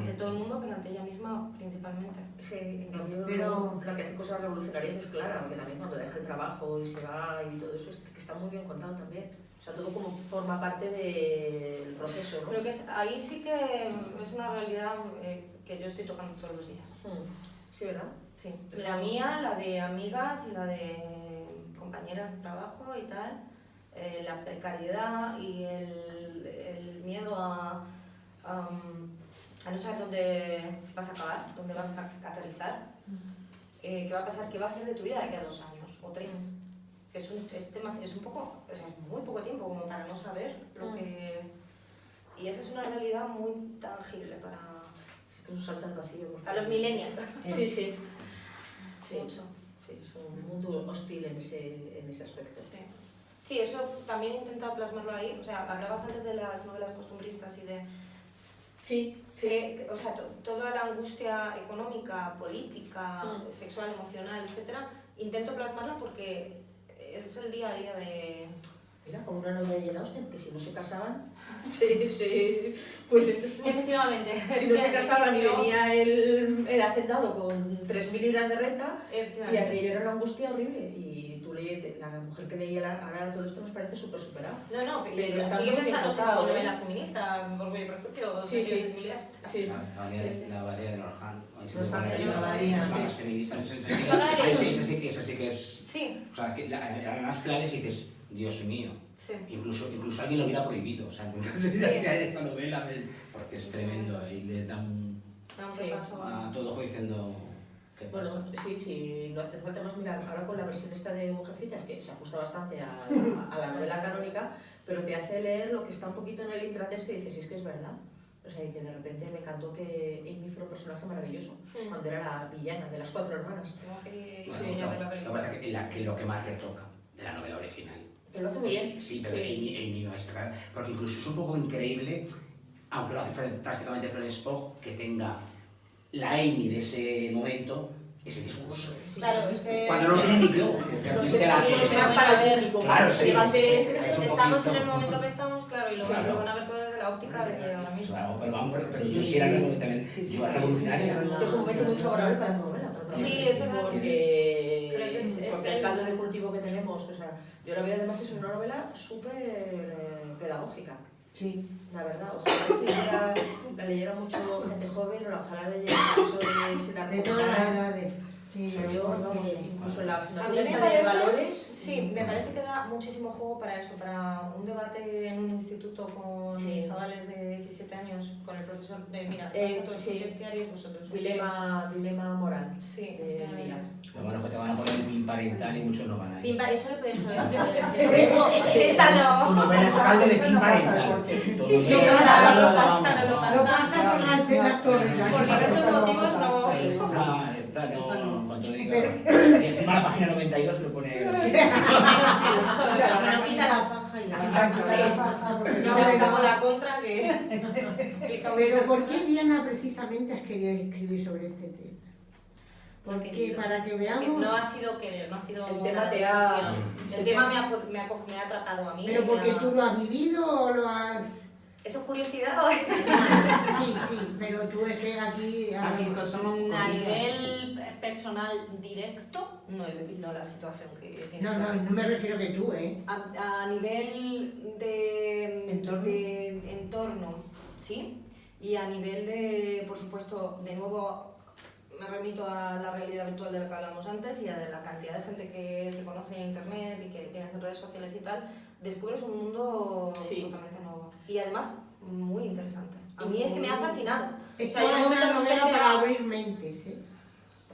De todo el mundo, pero ante ella misma principalmente. Sí, en cambio, Pero- la que hace cosas revolucionarias es Clara, porque también cuando deja el trabajo y se va y todo eso, es que está muy bien contado también. O sea, todo como forma parte del proceso, ¿no? Creo que ahí sí que es una realidad que yo estoy tocando todos los días. Sí, ¿verdad? Sí. La mía, la de amigas y la de compañeras de trabajo y tal. La precariedad y el miedo a a no saber dónde vas a acabar, dónde vas a aterrizar, qué va a pasar, qué va a ser de tu vida de aquí a 2 años o 3. Que es un poco, o sea, muy poco tiempo como para no saber lo que... Y esa es una realidad muy tangible para... Es que es un salto al vacío. A los millennials. Sí, sí. Mucho. Sí, es un mundo hostil en ese aspecto. Sí. Sí, eso también intenta plasmarlo ahí. O sea, hablabas antes de las novelas costumbristas y de... Sí, o sea, toda la angustia económica, política, sexual, emocional, etcétera, intento plasmarla porque es el día a día de... Mira, como una novela de Jane Austen, que si no se casaban, sí, pues esto es... Efectivamente. Si no se casaban y venía el hacendado con 3.000 libras de renta, y aquello era una angustia horrible. Y tú lees, la mujer que leía ahora todo esto nos parece súper superado. No, pero está sigue muy pensando bien como contado, novela feminista, por mi prejuicio, sí, sí. sensibilidad. Sí. La abadía de Norhan. La abadía, Esas más feministas. Esa sí que es... Sí. O sea, además claves y dices, Dios mío. Sí. Incluso alguien lo hubiera prohibido, o sea, entonces esta novela, porque es tremendo y le da un repaso a todo ojo diciendo qué pasa. Bueno, sí, no hace falta más mirar. Ahora con la versión esta de Mujercitas, que se ajusta bastante a la novela canónica, pero te hace leer lo que está un poquito en el intratexto y dices, es que es verdad. O sea, y que de repente me encantó que Amy fuera un personaje maravilloso, cuando era la villana de las 4 hermanas. Lo que pasa es que lo que más retoca de la novela original. Pero lo hace muy bien. Sí, pero Amy no es... Porque incluso es un poco increíble, aunque lo hace fantásticamente Florence Pugh, que tenga la Amy de ese momento, ese discurso. Claro, es que... Cuando no tiene ni yo. Es más para el público. Claro, sí. Estamos en el momento que estamos, claro, y lo van a ver todo desde la óptica de ahora mismo. Claro, pero yo sí era también revolucionaria. Es un momento muy favorable para tu novela. Sí, es verdad. Porque el caldo de cultivo que tenemos, o sea, yo la veo además es una novela súper pedagógica. Sí. La verdad, ojalá la leyera mucho gente joven, o ojalá la leyera profesores de todas las edades. Sí, yo, vamos, incluso la A mí asignatura de valores. Sí, me parece que da muchísimo juego para eso, para un debate en un instituto con chavales de 17 años, con el profesor de, mira, vosotros, ¿qué haríais vosotros? Dilema moral. Sí, Lo bueno que te van a poner PIN parental y muchos no van a ir. Eso lo pienso. Esta no. Tu novela es algo de PIN parental. No pasa con las cenas torres. Por diversos motivos no. Esta no, cuando diga. Y encima la página 92 lo pone. Quita la faja y la contra que. Pero ¿por qué, Diana, precisamente has querido escribir sobre este tema? Porque para que veamos... No ha sido querer, no ha sido el tema el tema me ha tratado a mí. ¿Pero porque tú lo has vivido o lo has...? Eso es curiosidad. Sí, pero tú es que aquí... A nivel personal directo, no he vivido la situación que tiene. No me refiero que tú, ¿eh? A nivel de entorno, sí. Y a nivel de, por supuesto, de nuevo me remito a la realidad virtual de la que hablamos antes y a la cantidad de gente que se conoce en internet y que tienes en redes sociales y tal, descubres un mundo totalmente nuevo. Y además, muy interesante. A mí es que me ha fascinado. Esto es una novela para abrir mentes, ¿eh?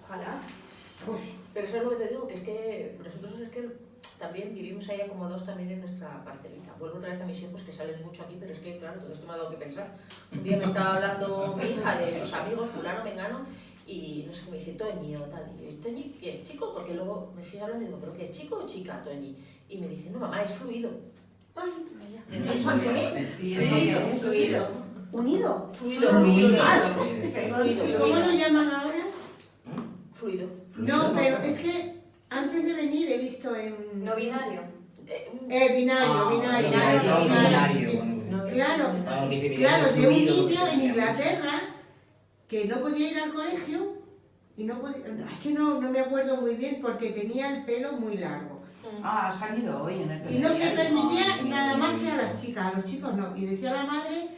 Ojalá. Pero eso es lo que te digo, que es que nosotros también vivimos ahí acomodados también en nuestra parcelita. Vuelvo otra vez a mis hijos que salen mucho aquí, pero es que, claro, todo esto me ha dado que pensar. Un día me estaba hablando mi hija de sus amigos, fulano, mengano, y no sé qué me dice, Toñi o tal. Y yo, ¿es Toñi? ¿Y es chico? Porque luego me sigue hablando y digo, ¿pero qué es chico o chica, Toñi? Y me dice, no, mamá, es fluido. Ay, vaya. ¿Eso qué? Sí, fluido. ¿Unido? Fluido. ¿Y cómo lo llaman ahora? Fluido. No, pero es que antes de venir he visto en... No binario. Binario. Claro, de un niño en Inglaterra que no podía ir al colegio y no podía... Es que no me acuerdo muy bien porque tenía el pelo muy largo. Ha salido hoy en el Y no se permitía nada más que a las chicas, a los chicos no. Y decía la madre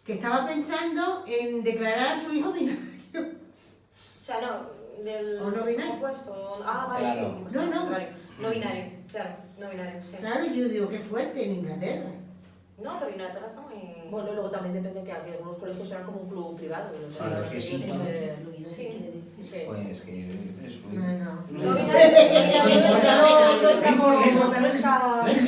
que estaba pensando en declarar a su hijo binario. O sea, no, del ¿O no sexo binario? compuesto. Vale, Claro. sí. No. No binario, claro, no binario, sí. Claro, yo digo, qué fuerte en Inglaterra. No, pero Inglaterra está muy... Bueno, luego también depende que algunos colegios eran como un club privado. Que Claro, sí, sí, sí. Pues que es fluido. No. No, mira, No estamos... No eres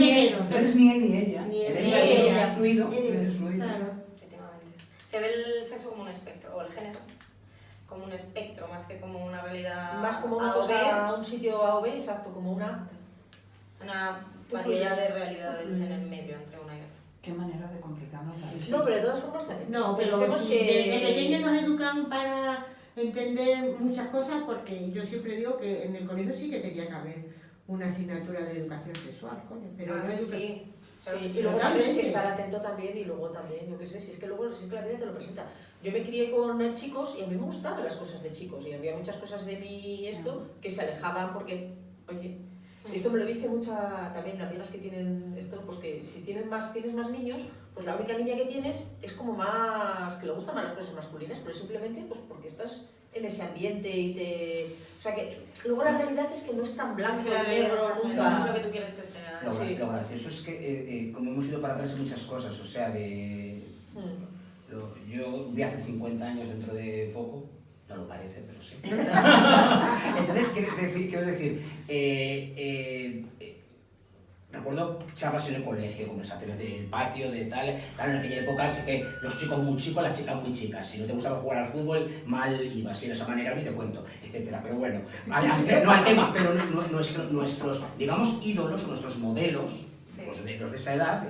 ni él ni ella. Ni él Eres ni ella. ella. Fluido, eres fluido. Claro. Efectivamente. Se ve el sexo como un espectro, o el género como un espectro, más que como una realidad Más como una A o B, cosa, un sitio A o B, exacto, como una... una variedad de realidades en el medio entre una y otra. Qué manera de complicarnos la vida. No, pero de todas formas también. No, pero Pensemos sí, que... desde pequeños nos educan para entender muchas cosas, porque yo siempre digo que en el colegio sí que tenía que haber una asignatura de educación sexual, coño, pero no Sí, educa- sí. Sí, y luego también Totalmente. estar atento también, y luego también, yo qué sé, si es que luego sí que la vida te lo presenta. Yo me crié con chicos y a mí me gustaban las cosas de chicos, y había muchas cosas de mí esto que se alejaban porque, oye, esto me lo dice mucha también amigas que tienen esto, pues que si tienes más niños, pues la única niña que tienes es como más, que le gustan más las cosas masculinas, pero simplemente pues porque estás en ese ambiente y te... O sea que luego la realidad es que no es tan blanco, Es que la realidad negro, es nunca... lo que tú quieres que sea. Lo, Sí. lo gracioso es que, como hemos ido para atrás en muchas cosas, o sea, yo voy a hacer 50 años dentro de poco, no lo parece, pero sí. Entonces, quiero decir, recuerdo charlas en el colegio, conversaciones del patio, de tal. Claro, en aquella época sí que los chicos muy chicos, las chicas muy chicas. Si no te gustaba jugar al fútbol, mal ibas. Y de esa manera ni te cuento, etcétera. Pero bueno, no al tema, pero nuestros, digamos, ídolos, nuestros modelos, Sí. pues de los de esa edad,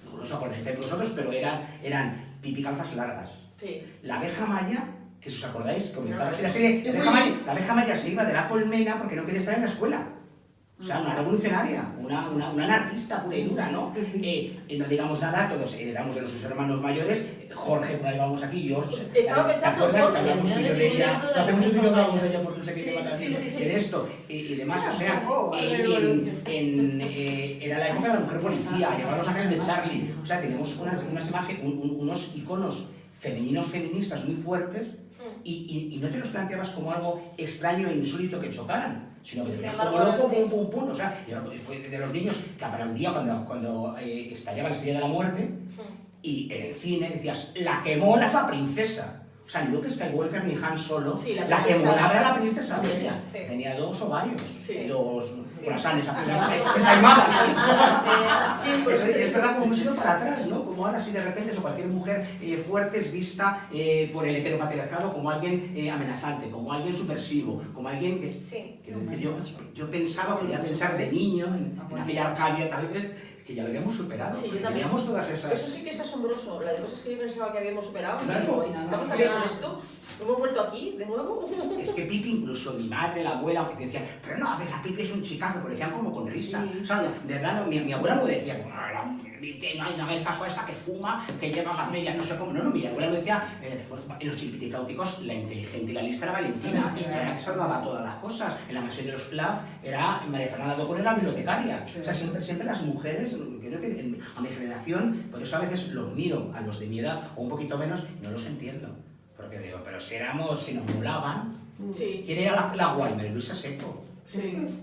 no os acordáis de vosotros, pero eran pipi calzas largas. Sí. La abeja maya, que si os acordáis, comenzaba a ser así de la abeja maya se iba de la colmena porque no quería estar en la escuela. O sea, una revolucionaria, una anarquista pura y dura, ¿no? No digamos nada, todos heredamos de nuestros hermanos mayores. Jorge, por ahí vamos aquí, George. Estaba ¿Te pensando acuerdas Jorge, que hablamos tú y yo de ella? No hace mucho tiempo que hablamos de ella porque no sé qué Sí, lleva sí, sí, sí. de esto y demás. O sea, era la época de la mujer policía, llevaban los ángeles de Charlie. O sea, teníamos unas imágenes, unos iconos femeninos feministas muy fuertes y no te los planteabas como algo extraño e insólito que chocaran, sino que te veías como loco, pum, pum, pum. O sea, fue de los niños que aplaudía cuando estallaba la estrella de la muerte y en el cine decías, la que mola es la princesa. O sea, ni Luke Skywalker ni Han Solo, Sí, la que molaba era la princesa Sí. Leia. Sí. Tenía 2 ovarios, Sí. 2 Sí. corazones, desaimadas. Sí, pues, Entonces, es verdad como hemos ido para atrás, ¿no? Como ahora sí de repente o cualquier mujer fuerte es vista por el heteropatriarcado como alguien amenazante, como alguien subversivo, como alguien que... Sí. Quiero decir, yo pensaba, podía pensar de niño, en aquella Arcadia tal vez, que ya lo habíamos superado. Sí, yo porque también. teníamos todas esas... Eso sí que es asombroso, la de cosas que yo pensaba que habíamos superado. Claro. Digo, ¿y si estamos todavía con esto? ¿Hemos vuelto aquí de nuevo? Es que Pipi, incluso mi madre, la abuela, aunque decían, pero no, a ver, la Pipi es un chicazo, pero decían como con risa. Sí. O sea, de verdad, mi abuela lo decía, como, no hay caso a esta que fuma, que lleva pastillas, no sé cómo. No, mi abuela lo decía, en los chipitifláuticos, la inteligente y la lista era Valentina, era la que salvaba todas las cosas. En la mansión de los Clav era María Fernanda Dogón, era la bibliotecaria. O sea, siempre las mujeres, quiero decir, a mi generación, por eso a veces los miro a los de mi edad, o un poquito menos, y no los entiendo. Porque digo, pero si nos molaban, Sí. ¿quién era la guay? María Luisa Seco.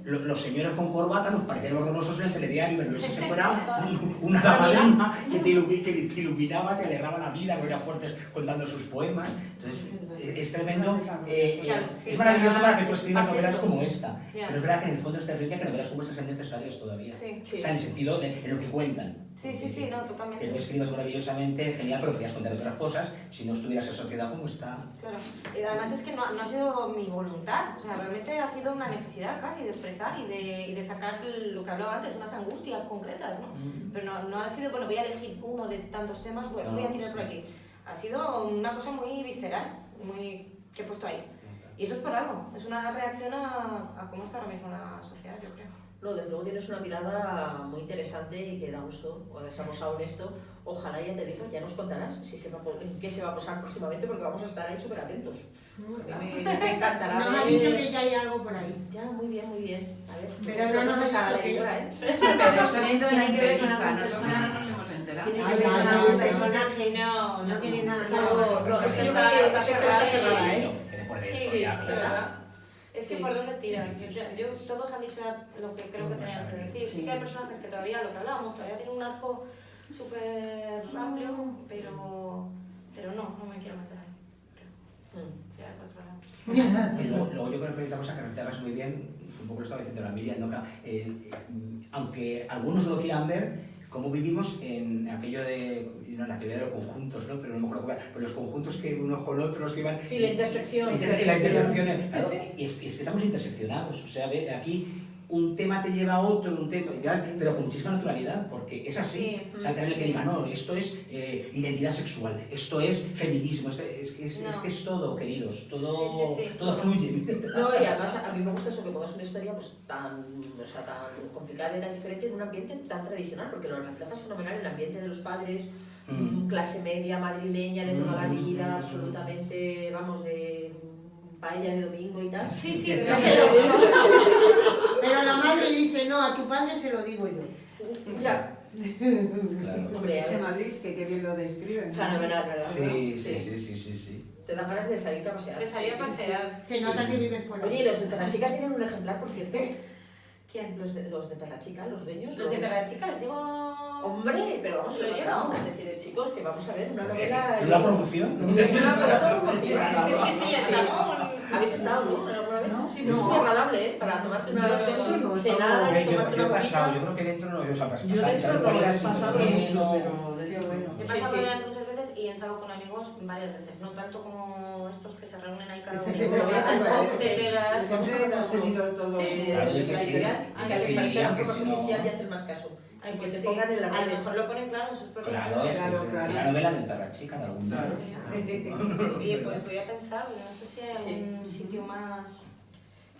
Los señores con corbata nos parecían horrorosos en el telediario, pero Luisa Seco era una damadrina que te iluminaba, te alegraba la vida, que era fuertes contando sus poemas. Entonces, es tremendo. Es maravilloso para que tú escribas novelas como esta. Pero es verdad que en el fondo es terrible que novelas como estas sean necesarias todavía. Sí. O sea, en el sentido en lo que cuentan. Sí, no, totalmente. Que tú escribas maravillosamente, genial, pero querías contar otras cosas si no estuviera esa sociedad como está. Claro, y además es que no ha sido mi voluntad, o sea, realmente ha sido una necesidad casi de expresar y de sacar lo que hablaba antes, unas angustias concretas, ¿no? Pero no ha sido, bueno, voy a elegir uno de tantos temas, voy a tirar por aquí. Ha sido una cosa muy visceral, que he puesto ahí. Y eso es por algo, es una reacción a cómo está ahora mismo la sociedad, yo creo. No, desde luego tienes una mirada muy interesante y que da gusto, o seamos honestos. Ojalá, ya te digo, ya nos contarás en qué se va a posar próximamente, porque vamos a estar ahí súper atentos. A mí me encantará. Nos ha dicho que ya hay algo por ahí. Ya, muy bien, muy bien. A ver, Pero no nos ha dicho que... Pero saliendo de la Tiene que ver con entrevista, algún nosotros personaje. no nos hemos enterado. Tiene Ay, que ver con ay, algún ay, personaje, no tiene nada que ver. No, es que yo creo que hace cosas que cerrada, ¿eh? Que después de Sí, esto ya, de pero- verdad. Es que Sí. por dónde tiras. Todos han dicho lo que creo que tenían que decir. Sí que hay personajes que todavía, lo que hablábamos, todavía tienen un arco súper amplio, pero no me quiero meter ahí. Creo. Ya por otro lado. Y luego yo creo que hay otra cosa que reflejas muy bien, un poco lo estaba diciendo la Miriam, ¿no? Aunque algunos lo quieran ver, cómo vivimos en aquello de, no, la teoría de los conjuntos, ¿no? Pero no me acuerdo cómo era, pero los conjuntos que unos con otros que iban... Sí, la intersección. La intersección, claro, es que estamos interseccionados, o sea, aquí un tema te lleva a otro, un tema, pero con muchísima naturalidad, porque es así. Sí, o sea, tener que diga, no, esto es identidad sexual, esto es feminismo, es que es todo, queridos, todo fluye. No, y además a mí me gusta eso, que pongas una historia pues, tan complicada y tan diferente en un ambiente tan tradicional, porque lo reflejas fenomenal en el ambiente de los padres, clase media, madrileña, de toda la vida, absolutamente, vamos, de paella de domingo y tal. Sí, sí, Pero la madre dice, no, a tu padre se lo digo yo. Ya. Claro. Hombre, Ese Madrid que bien lo describen. fenomenal, ¿verdad? Sí. Te dan ganas de salir a pasear. de salir a pasear. Se nota que vives por ahí. Oye, los de Perla Chica tienen un ejemplar, por cierto. ¿Quién? Los de Perla Chica, los dueños. Los de Perla Chica les digo... Hombre, pero vamos, ¿Lo lo llevo? vamos, es decir, chicos, que vamos a ver una novela... ¿Una promoción? Una promoción. Sí, estamos... ¿Habéis estado, no? ¿Alguna vez? No, Sí, es muy agradable, ¿eh? Para tomarte un No, cenar, Yo tomarte he una pasado, yo copita. creo que dentro no, o sea, Yo dentro lo he pasado mucho, pero de Dios bueno. He Sí, pasado sí. delante muchas veces y he entrado con amigos varias veces, no tanto como estos que se reúnen ahí cada uno. Sí, pero Cócteles, Siempre hemos tenido todos. Sí, Claro, es que la sí. editorial, y que al Sí, parecer la que si formación no- oficial y hacen más caso. Ay, Y pues que te sí. pongan en las A lo redes. mejor lo ponen claro en sus propios Claro, es Claro, claro. la novela del Perla Chica de algún modo. Oye, pues voy a pensar, no sé si hay Sí. algún sitio más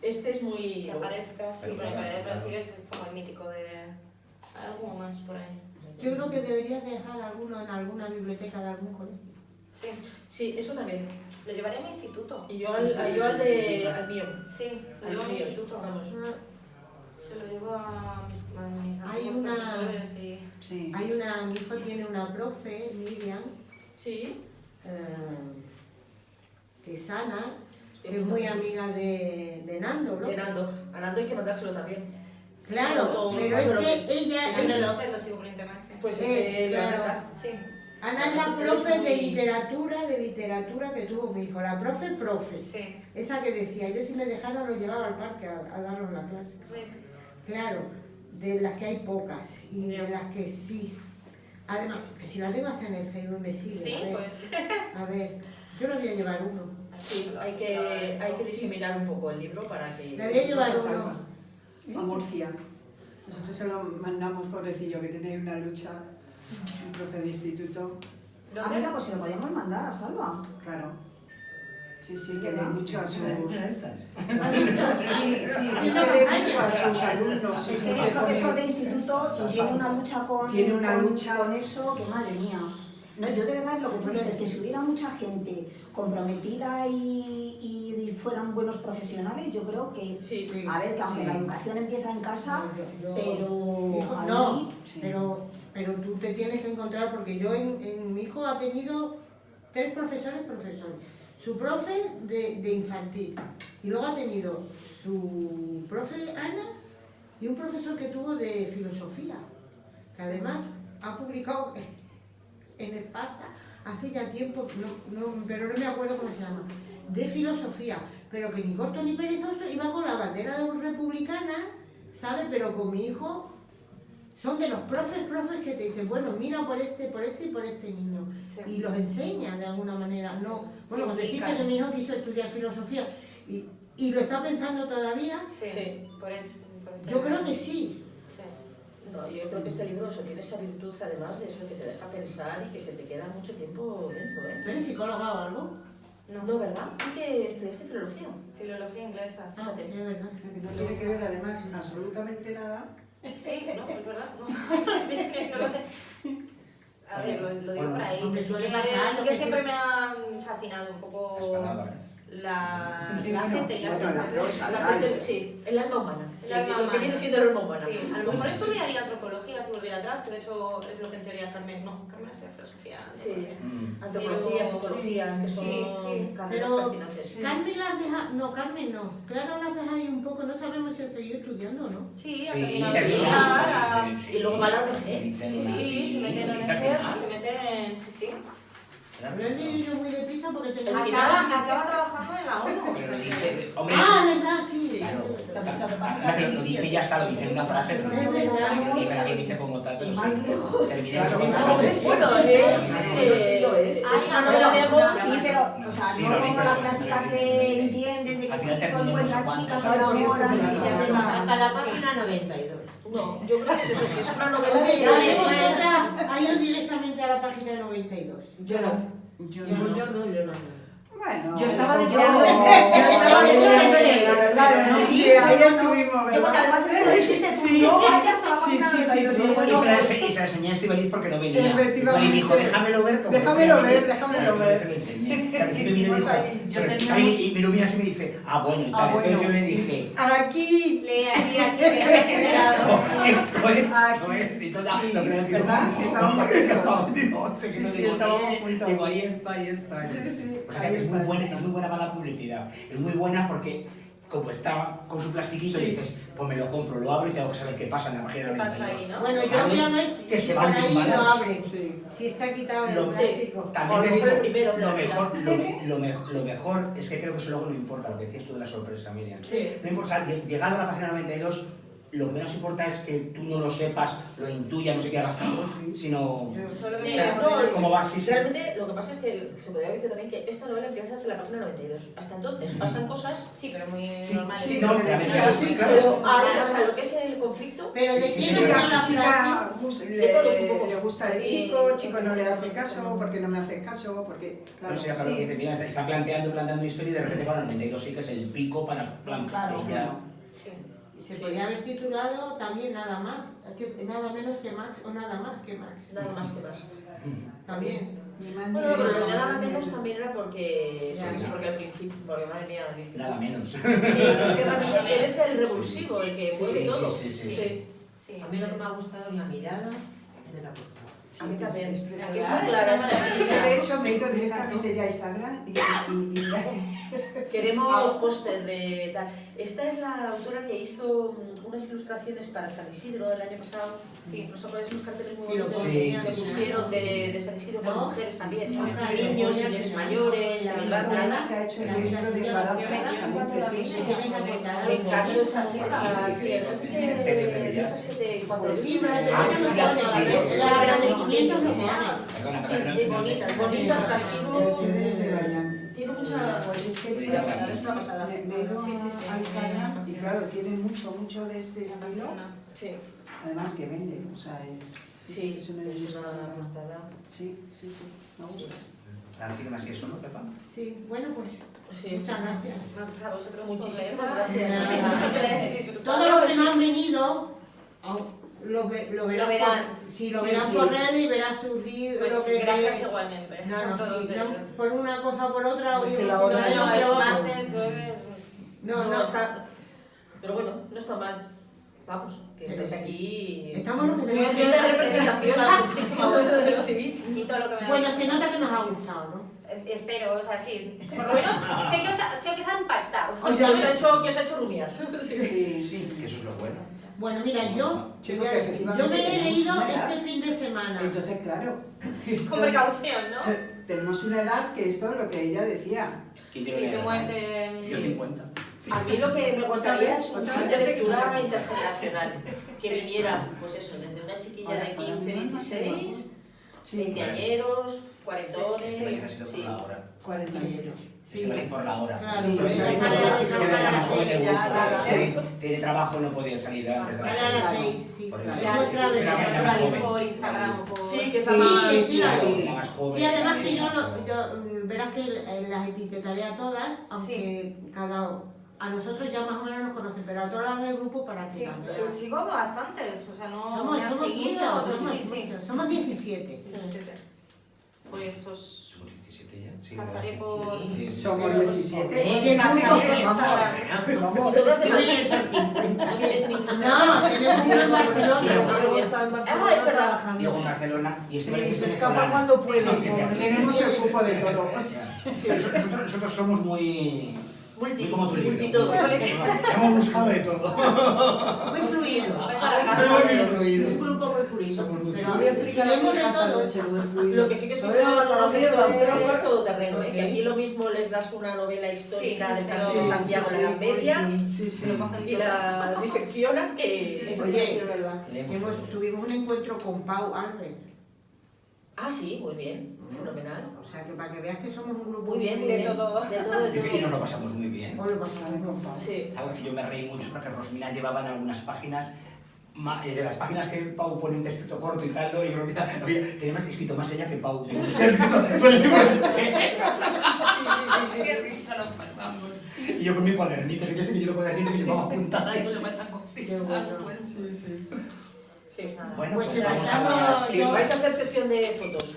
Este es muy... que aparezca, sí, Pero pero claro, para claro. Chica es como el mítico de... ¿Hay alguno más por ahí? Yo creo que deberías dejar alguno en alguna biblioteca de algún colegio. Sí, Sí, eso también. lo llevaré a mi instituto. Y yo al mío. Sí, lo Al llevo a mi mío, instituto. vamos. Se lo llevo a mis Hay antiguos una- profesores y... Sí. Mi hijo tiene una profe, Miriam, Sí. que es Ana, que es muy amiga de Nando, ¿no? De Nando. A Nando hay que mandárselo también. Claro, Todo- pero es todo lo que ella Ana es... López lo sigo por internet, sí. Pues claro. la Sí. Ana es la profe de literatura que tuvo mi hijo, la profe. Sí, Esa que decía, yo si me dejaran lo llevaba al parque a darnos la clase. sí. Claro, de las que hay pocas y de las que sí. Además, que si la tengo hasta en el Facebook me sigue. Sí, a ver, pues... a ver, yo les voy a llevar uno. Sí, hay que diseminar un poco el libro para que... Le voy a llevar Rosa uno. Salva, a Murcia. Nosotros se lo mandamos, pobrecillo, que tiene una lucha, un profe de instituto. Ah, mira, pues se lo podíamos mandar a Salva. Claro. Sí, que lee mucho a sus... ¿Una de estas? Sí, es que lee mucho a sus alumnos. Sí, Es sí, que que el profesor pone- de instituto tiene una lucha Tiene una lucha. con eso, que madre mía. No, yo de verdad lo que tú dices, que si hubiera mucha gente comprometida y fueran buenos profesionales, yo creo que, Sí, Sí. a ver, que aunque Sí. la educación empieza en casa, Yo- pero Hijo, ahí- no, Sí. pero tú te tienes que encontrar, porque yo en mi hijo ha tenido 3 profesores. Su profe de infantil, y luego ha tenido su profe Ana y un profesor que tuvo de filosofía, que además ha publicado en Espasa hace ya tiempo, pero no me acuerdo cómo se llama, de filosofía, pero que ni corto ni perezoso, iba con la bandera republicana, ¿sabes? Pero con mi hijo son de los profes que te dicen, bueno, mira por este y por este niño, Sí. y los enseña de alguna manera, no, bueno, Sí, con decirte claro. que mi hijo quiso estudiar filosofía y lo está pensando todavía, Sí, Sí. por este yo creo que sí. Sí. No, yo creo que este libro eso tiene esa virtud, además de eso, que te deja pensar y que se te queda mucho tiempo dentro, ¿Tú eres psicóloga o algo? No, ¿verdad? ¿Tú que estudiaste filología? Filología inglesa, sí. Ah, de verdad. Que no tiene que ver además absolutamente nada. Sí, no, es verdad, no lo sé. A ver, lo digo por ahí, Aunque que sí suele que, pasar, sí lo que que siempre me han fascinado un Las poco palabras. la Sí, la bueno, gente y las bueno, la mentes. prosa, La claro. gente, sí, el alma humana. El alma Lo que humana. viene siendo el alma humana. Sí, a lo mejor estudiaría antropología si volviera atrás, que de hecho es lo que en teoría Carmen estudia filosofía. Sí. antropología. Antropología, Pero, psicologías, que son sí. carreras Pero fascinantes. Carmen las deja, no, Carmen no, Clara las deja ahí un poco, no sabemos si ha seguido estudiando o no. Sí, Sí, a terminó. terminar, Y luego va a la ONG. Sí, sí, mete en ONGs, se mete en... Sí. Lo he leído muy deprisa porque tenía... Acaba trabajando en la ONU. Pero lo dice, hombre, verdad, sí. claro, lo dice ya está, lo dice en una frase, pero Es verdad. sí, pero lo dice como tal, pero Y más lejos. terminé Claro, con no, una sí. Bueno, Sí, pero, o sea, Sí, no lo como dices, la sí, clásica sí. que entienden de Al que final chico terminan encuentra no sé chicas, cuántas. se enamoran y Hasta ya está. la página 92. No, yo creo que es eso, que es una novela Oye, que traemos tiene... otra, ha ido directamente a la página 92. Yo no. Yo Yo no. no. Bueno, Yo estaba poco- deseando- La verdad, ¿no? sí, ahí estuvimos, Yo porque ¿verdad? además es lo dijiste tú, Sí. no vayas a la Sí, página sí, sí, 92. sí. Bueno, Y se la enseñé a Estivaliz porque no venía. Efectivamente. Estivaliz dijo, déjamelo ver. como Déjamelo obviamente, ver, déjamelo pues, ver. Se lo enseñé. Que al principio vino y Pues dijo, ahí. Yo pero- tenía y me ilumina así y me dice, bueno, y tal. Ah, bueno. Entonces yo le dije, Aquí. Lee aquí, que has enterado. esto es. Y Sí, todo, lo que le ¿verdad? Estábamos estábamos Sí, estábamos juntos. Digo, ahí está. Sí, sí, O sea, ahí es muy está. buena, es muy buena para la publicidad. Es muy buena porque, como estaba con su plastiquito, Sí. dices, pues me lo compro, lo abro y tengo que saber qué pasa en la página ¿Qué pasa 92. ahí, no? Bueno, yo voy a ver si Que se por van ahí bien lo baratos. abre. Sí. Si está quitado el Lo- plástico. También O te a lo mejor digo, el primero, lo mejor es que creo que eso luego no importa, lo que decías tú de la sorpresa, Miriam. Sí. No importa, o sea, llegar a la página 92, lo que menos importa es que tú no lo sepas, lo intuyas, no sé qué hagas, sino... Solo O que sea, no, como va, sí, sí. Realmente lo que pasa es que se podría haber dicho también que esta novela empieza hacia la página 92. Hasta entonces pasan cosas, Sí, pero muy Sí, normales. sí, no, también, sí, claro. pero ahora, o sea, lo que es el conflicto, Pero de Sí, quién sí, es sí. la frase. Chica, De todos un poco. le gusta el Sí. chico no le hace caso, porque no me hace caso, porque, claro, No sé, claro, que dice, mira, está planteando historia y de repente para el 92 sí que es el pico para plan, Claro, ella. Sí. Se podría haber titulado también nada más, nada menos que Max o nada más que Max. nada más que más. También. Bueno, pero lo de nada menos también era porque, Ya. porque al principio, porque madre mía, dice. Nada menos. Sí, es que realmente él es el revulsivo, el que mueve Sí, todo. sí, sí, Sí. A mí lo que me ha gustado es la mirada de la portada. A mí también. es Aquí preciosa. son claras, De hecho, me he ido directamente ya a Instagram y Queremos póster de tal. Esta es la autora que hizo unas ilustraciones para San Isidro el año pasado. Sí, ¿nos acuerdas de unos carteles muy Sí, lo bonitos sí, que sí, pusieron sí. de San Isidro con ¿No? mujeres también? No, Niños, señores mayores, la Irlanda. que ha hecho el La libro de habitación, embarazo la también precioso. que tiene la portada. Me encanta esa chica. Sí, Sí, es sí, que esas que te cuando Sí, escribes, pero Ah, ella sí, no ya, pone, sí, el sí. agradecimiento no pone. Perdona, Sí, perdona, es bonita, atractivo. Mercedes de Bayán. Tiene mucha. Pues es que Pues tiene, ya, es una pasada. me he ido Sí, sí, sí. a Instagram y claro, tiene mucho de este Me estilo. apasiona. Sí, Además que vende, o sea, sí, es una es una ilustradora. portada. Sí, me gusta. ¿Alguien más y eso, no, Pepa? Sí, bueno, pues Sí. muchas gracias. Más a vosotros. Muchísimas por gracias. Todos los que no han venido lo verán. verán. Sí, lo Sí, verán sí. por redes y verán sus libros. Pues lo que gracias igualmente. No, a no, todos sí, ellos. no, por una cosa o por otra, hoy Es que hemos la sido hora menos, No, pero es vamos. martes, jueves. No, está. Pero bueno, no está mal. Vamos, que estés aquí. Estamos los que Muy tenemos bien que de representación a muchísima voz de los civil. Y todo lo que me Bueno, habéis- se nota que nos ha gustado, ¿no? Espero, o sea, sí. Por lo menos sé que os ha impactado. Oye, Que os ha hecho rumiar. Sí, Sí, que eso es lo bueno. Bueno, mira, yo Sí, te voy a porque decir, yo efectivamente me lo he tenemos leído una edad. este fin de semana. Entonces, claro, Con precaución, ¿no? tenemos una edad que esto es lo que ella decía. ¿Quién Sí, tiene que una muerte. Sí, 50. A mí lo que me gustaría es un Otra club vez. de lectura intergeneracional. Que viniera, pues eso, desde una chiquilla de 15, 16, Sí, 20añeros, cuarentones. Este vez ha sido por Sí. la hora. 40 años. Este vez por la hora. Claro, Sí, porque sí, sale sí, a las sí, seis, que era más joven del ya, grupo. claro. Sí, tiene trabajo, no podía salir antes de Sale a las Claro. 6, sí. Por Es eso. Ya, nuestra sí, Era ventaja. más joven. por Instagram o por... Sí, que es Sí, más. sí, sí, sí. La más joven. Sí, además que yo, también. verás que las etiquetaré a todas, aunque a nosotros ya más o menos nos conocen, pero a todas las del grupo para que Sí, también. sigo bastantes, o sea, no Somos me han muchos, seguido, somos sí, sí. muchos, somos 17. 17. Pues os Somos 17 ya. Sí, cazaré sí, por... sí. Somos 17. Sí, Sí, cazaré vamos, por Instagram. vamos. Y todas de Yo Madrid. voy a ser 50. No tienes ninguna. No, tenemos uno en Barcelona. Luego está en Ah, es verdad. Diego en Barcelona y este Sí, parece que se es escapa venezolano. cuando puede, Sí, que pobre. Tenemos el cupo de todo. Pero nosotros somos muy como tu libro. Multitodo. Hemos buscado de todo. Muy fluido. Muy fluido. Un grupo muy fluido. Somos muy Pero Voy a fluidos. leemos de todo. Lo que sí que es es todo terreno, ¿eh? Que aquí lo mismo les das una novela histórica del caso de Santiago de la Edad Media y la diseccionan que... Oye, es verdad. tuvimos un encuentro con Pau Albert. Ah, sí, muy bien, fenomenal. O sea, que para que veas que somos un grupo Muy bien, muy de bien. todo. De todo, de Y nos todo. lo pasamos muy bien. Os lo pasamos con Pau. Sí. Algo que yo me reí mucho porque Rosmina llevaba en algunas páginas, de las páginas que Pau pone un texto corto y tal, ¿no? Y Rosmina tenía más escrito más ella que Pau. Digo, se ha escrito todo el libro entero. Qué risa nos pasamos. Y yo con mi cuadernito, si quieres que yo el cuadernito que llevaba apuntada. Y me lo mandan cositas, Qué bueno. pues. Sí, sí. Sí, nada. Bueno, Pues pues vamos a empezamos las yo- Vais a hacer sesión de fotos.